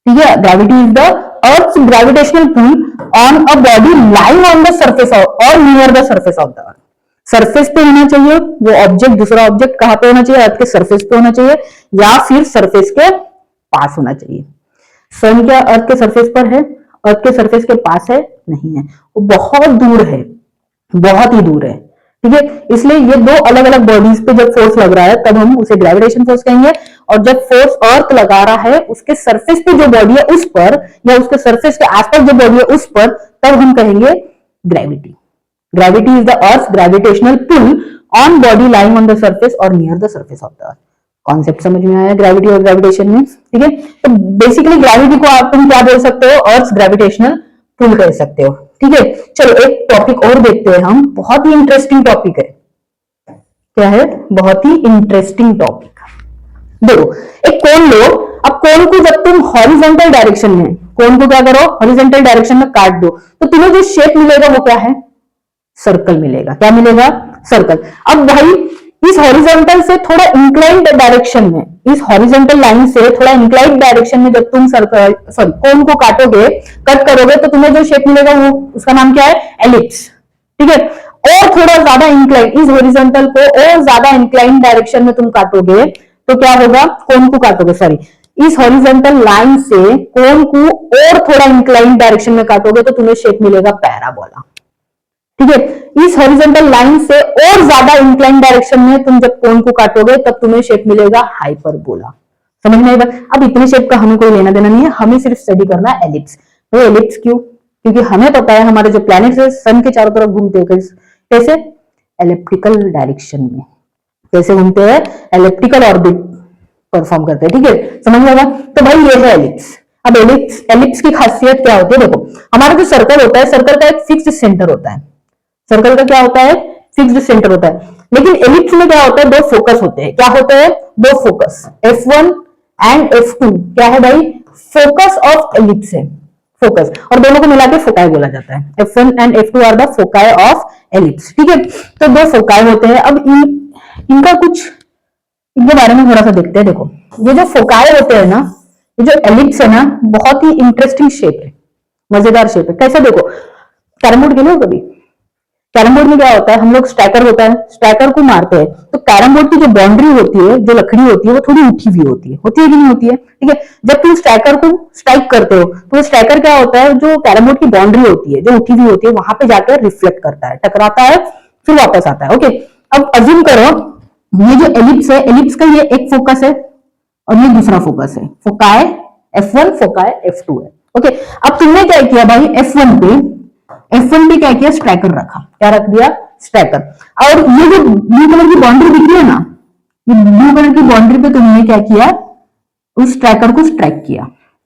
ठीक है, gravity is the earth's gravitational pull on a body lying on the surface और near the surface of the earth. Surface पे होना चाहिए वो object, दूसरा object कहां पे होना चाहिए, अर्थ के सरफेस पे होना चाहिए या फिर सरफेस के पास होना चाहिए। सन क्या अर्थ के सरफेस पर है, अर्थ के सरफेस के पास है? नहीं है, वो बहुत दूर है, बहुत ही दूर है। ठीक है, इसलिए ये दो अलग अलग बॉडीज पे जब फोर्स लग रहा है तब हम उसे ग्रेविटेशन फोर्स कहेंगे, और जब फोर्स अर्थ लगा रहा है उसके सरफेस पे जो बॉडी है उस पर, या उसके सरफेस के आसपास जो बॉडी है उस पर, तब हम कहेंगे gravity. Gravity is the earth gravitational pull on body lying on the surface और near the surface of the earth. Concept समझ में आया ग्रेविटी और ग्रेविटेशन में? ठीक है, तो बेसिकली ग्रेविटी को आप तुम क्या बोल सकते हो, अर्थ ग्रेविटेशनल पुल कह सकते हो। ठीक है, चलो एक टॉपिक और देखते हैं हम, बहुत ही इंटरेस्टिंग टॉपिक है। क्या है, बहुत ही इंटरेस्टिंग टॉपिक। देखो एक कोन लो, अब कोन को जब तुम हॉरिजॉन्टल डायरेक्शन में, कोन को क्या करो, हॉरिजॉन्टल डायरेक्शन में काट दो, तो तुम्हें जो शेप मिलेगा वो क्या है, सर्कल मिलेगा। क्या मिलेगा, सर्कल। अब भाई इस हॉरिजॉन्टल से थोड़ा इंक्लाइंड डायरेक्शन में, इस हॉरिजॉन्टल लाइन से थोड़ा इंक्लाइंड डायरेक्शन में जब तुम सर्कल कोन को काटोगे, कट करोगे, तो तुम्हें जो शेप मिलेगा वो, उसका नाम क्या है, एलिप्स। ठीक है, और थोड़ा ज्यादा इंक्लाइंड, इस हॉरिजॉन्टल को और ज्यादा इंक्लाइंड डायरेक्शन में तुम काटोगे तो क्या होगा, कोन को काटोगे, सॉरी, इस हॉरिजॉन्टल लाइन से कोन को और थोड़ा इंक्लाइंड डायरेक्शन में काटोगे तो तुम्हें शेप मिलेगा पैराबोला। ठीक है, इस हॉरिजॉन्टल लाइन से और ज्यादा इंक्लाइंड डायरेक्शन में तुम जब कोन को काटोगे तब तुम्हें शेप मिलेगा हाइपरबोला। समझ में आई बात? अब इतने शेप का हमें कोई लेना देना नहीं है, हमें सिर्फ स्टडी करना है एलिप्स। तो एलिप्स क्यों, क्योंकि हमें पता है हमारे जो प्लैनेट्स है सन के चारों तरफ घूमते हैं, कैसे, एलिप्टिकल डायरेक्शन में। कैसे घूमते हैं, एलिप्टिकल ऑर्बिट परफॉर्म करते हैं। ठीक है, समझ में आएगा? तो भाई ये है एलिप्स। अब एलिप्स की खासियत क्या होती है, देखो हमारा जो सर्कल होता है, सर्कल का एक फिक्स्ड सेंटर होता है। सर्कल का क्या होता है, फिक्स्ड सेंटर होता है। लेकिन एलिप्स में क्या होता है, दो फोकस होते हैं। क्या होता है, दो फोकस, F1 एंड F2। क्या है भाई, फोकस ऑफ एलिप्स है, फोकस, और दोनों को मिला के फोकाई बोला जाता है। F1 and F2 are the foci of ellipse. ठीक है, तो दो फोकाई होते हैं। अब इनका कुछ इनके बारे में थोड़ा सा देखते हैं। देखो, ये जो फोकाई होते हैं ना, ये जो एलिप्स है ना, बहुत ही इंटरेस्टिंग शेप है, मजेदार शेप है। कैसे? देखो, कैरम बोर्ड खेले हो कभी? कैरम बोर्ड में क्या होता है, हम लोग स्ट्राइकर होता है, स्ट्राइकर को मारते हैं, तो कैरम बोर्ड की जो बाउंड्री होती है, जो लकड़ी होती है, वो थोड़ी उठी हुई होती है कि नहीं होती है? ठीक है, जब तुम स्ट्राइकर को स्ट्राइक करते हो तो वो स्ट्राइकर क्या होता है, जो कैरम बोर्ड की बाउंड्री होती है, जो उठी हुई होती है, वहां पे जाकर रिफ्लेक्ट करता है, टकराता है, फिर वापस आता है। ओके, अब अज्यूम करो ये जो एलिप्स है, एलिप्स का ये एक फोकस है और ये दूसरा फोकस है, फोकाई F1, फोकाई F2 है। ओके, अब तुमने क्या किया भाई, F1 पे क्या किया, स्ट्राइकर रखा। क्या रख दिया? स्ट्राइकर। और ये जो ब्लू कलर की बाउंड्री दिख रही है ना, ये ब्लू कलर की बाउंड्री पे तुमने क्या किया, उस स्ट्राइकर को स्ट्राइक किया।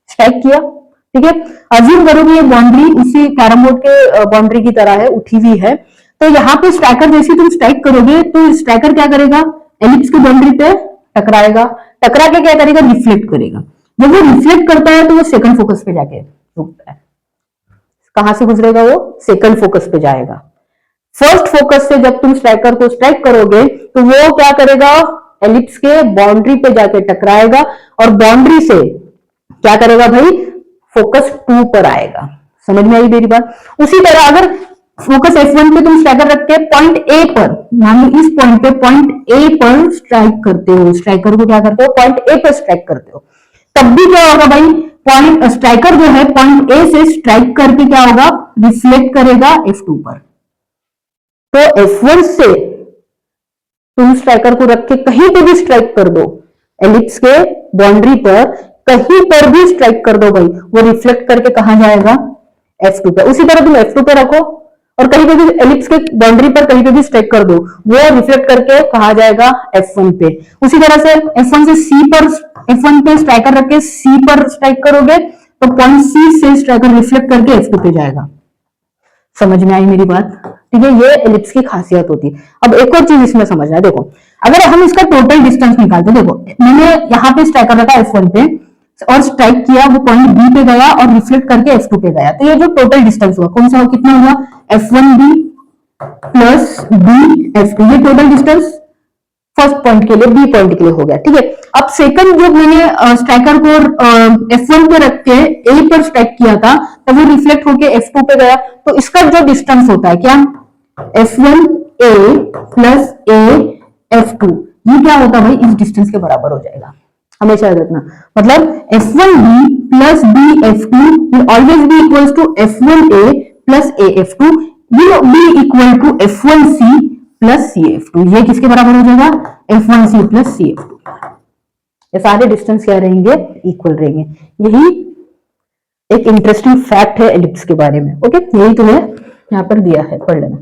ठीक है, अज्यूम करो कि ये बाउंड्री उसी कैरम बोर्ड के बाउंड्री की तरह है, उठी हुई है। तो यहाँ पे स्ट्राइकर जैसे तुम स्ट्राइक करोगे तो स्ट्राइकर क्या करेगा, एलिप्स की बाउंड्री पे टकराएगा, टकरा के क्या करेगा, रिफ्लेक्ट करेगा। जब वो रिफ्लेक्ट करता है तो वो सेकंड फोकस पे जाके रुकता है। कहां से गुजरेगा वो? सेकंड फोकस पे जाएगा। फर्स्ट फोकस से जब तुम स्ट्राइकर को स्ट्राइक करोगे तो वो क्या करेगा, एलिप्स के बाउंड्री पे जाके टकराएगा और बाउंड्री से क्या करेगा भाई, फोकस 2 पर आएगा। समझ में आई मेरी बात? उसी तरह अगर फोकस F1 पे तुम स्ट्राइकर रख के पॉइंट ए पर, मान लो इस पॉइंट पे पॉइंट ए पर स्ट्राइक करते हो, स्ट्राइकर को क्या करते हो, पॉइंट ए पर स्ट्राइक करते हो, तब भी क्या होगा भाई, पॉइंट स्ट्राइकर जो है पॉइंट ए से स्ट्राइक करके क्या होगा, रिफ्लेक्ट करेगा F2 पर। तो F1 से तुम स्ट्राइकर को रख के कहीं पे भी स्ट्राइक कर दो, एलिप्स के बाउंड्री पर कहीं पर भी स्ट्राइक कर दो भाई, वो रिफ्लेक्ट करके कहां जाएगा, F2 पे। उसी तरह तुम F2 पे रखो और कहीं पे भी एलिप्स के बाउंड्री पर कहीं पे भी स्ट्राइक कर दो, वो रिफ्लेक्ट करके कहा जाएगा F1 पे। उसी तरह से F1 से C पर, F1 पे स्ट्राइकर रख के C पर स्ट्राइक करोगे तो पॉइंट C से स्ट्राइकर रिफ्लेक्ट करके F2 पे जाएगा। समझ में आई मेरी बात? ठीक है, ये एलिप्स की खासियत होती है। अब एक और चीज इसमें समझना है। देखो, अगर हम इसका टोटल डिस्टेंस निकालते, देखो मैंने यहाँ पे स्ट्राइकर रखा F1 पे और स्ट्राइक किया, वो पॉइंट बी पे गया और रिफ्लेक्ट करके F2 पे गया, तो ये जो टोटल डिस्टेंस हुआ कौन सा हुआ, कितना हुआ, F1B प्लस BF2, ये टोटल डिस्टेंस फर्स्ट पॉइंट के लिए, बी पॉइंट के लिए हो गया। ठीक है, अब सेकंड जो मैंने स्ट्राइकर को F1 पे रख के ए पर स्ट्राइक किया था, तब वो रिफ्लेक्ट होके F2 पे गया, तो इसका जो डिस्टेंस होता है क्या, F1A प्लस AF2, ये क्या होता है भाई, इस डिस्टेंस के बराबर हो जाएगा। हमेशा याद रखना, मतलब F1B plus BF2 will always be equals to F1A plus AF2 will be equal to F1C plus CF2। ये किसके बराबर हो जाएगा, F1C प्लस CF2। ये सारे डिस्टेंस क्या रहेंगे, इक्वल रहेंगे। यही एक इंटरेस्टिंग फैक्ट है एलिप्स के बारे में। ओके, यही तुम्हें यहाँ पर दिया है, पढ़ लेना।